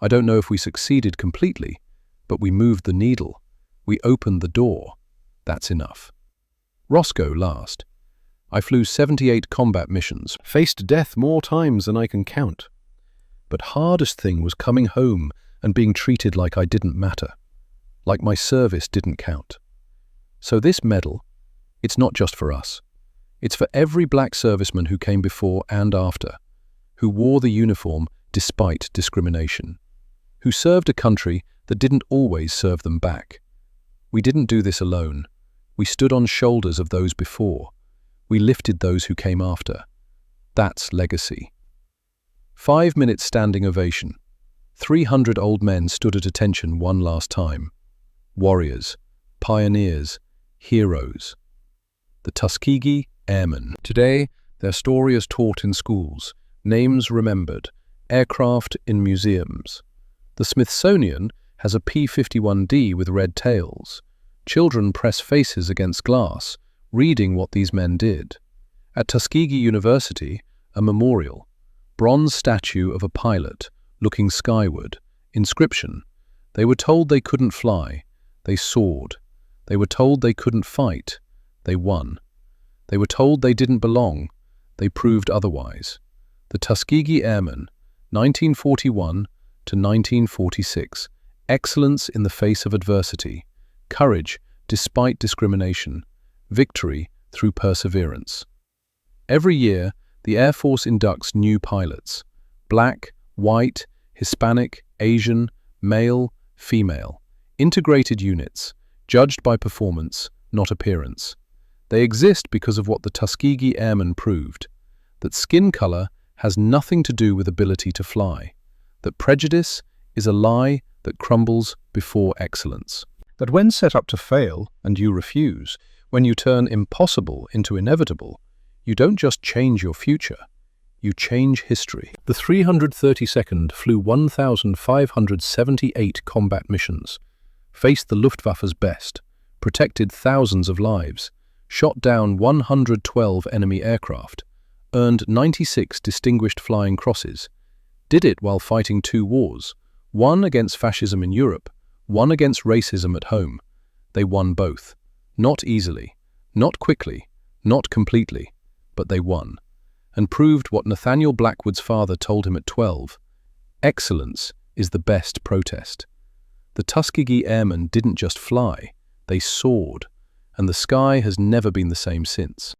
I don't know if we succeeded completely, but we moved the needle. We opened the door. That's enough. Roscoe last. I flew 78 combat missions, faced death more times than I can count. But hardest thing was coming home and being treated like I didn't matter, like my service didn't count. So this medal, it's not just for us. It's for every black serviceman who came before and after, who wore the uniform despite discrimination, who served a country that didn't always serve them back. We didn't do this alone. We stood on shoulders of those before. We lifted those who came after. That's legacy. 5-minute standing ovation. 300 old men stood at attention one last time. Warriors, pioneers, heroes. The Tuskegee Airmen. Today, their story is taught in schools, names remembered, aircraft in museums. The Smithsonian has a P-51D with red tails. Children press faces against glass, reading what these men did. At Tuskegee University, a memorial. Bronze statue of a pilot, looking skyward. Inscription. They were told they couldn't fly. They soared. They were told they couldn't fight. They won. They were told they didn't belong. They proved otherwise. The Tuskegee Airmen, 1941 to 1946. Excellence in the face of adversity. Courage despite discrimination. Victory through perseverance. Every year, the Air Force inducts new pilots. Black, white, Hispanic, Asian, male, female. Integrated units, judged by performance, not appearance. They exist because of what the Tuskegee Airmen proved, that skin color has nothing to do with ability to fly, that prejudice is a lie that crumbles before excellence, that when set up to fail and you refuse, when you turn impossible into inevitable, you don't just change your future, you change history. The 332nd flew 1,578 combat missions, faced the Luftwaffe's best, protected thousands of lives, shot down 112 enemy aircraft, earned 96 Distinguished Flying Crosses, did it while fighting 2 wars, one against fascism in Europe, one against racism at home. They won both. Not easily, not quickly, not completely, but they won, and proved what Nathaniel Blackwood's father told him at 12. Excellence is the best protest. The Tuskegee Airmen didn't just fly, they soared, and the sky has never been the same since.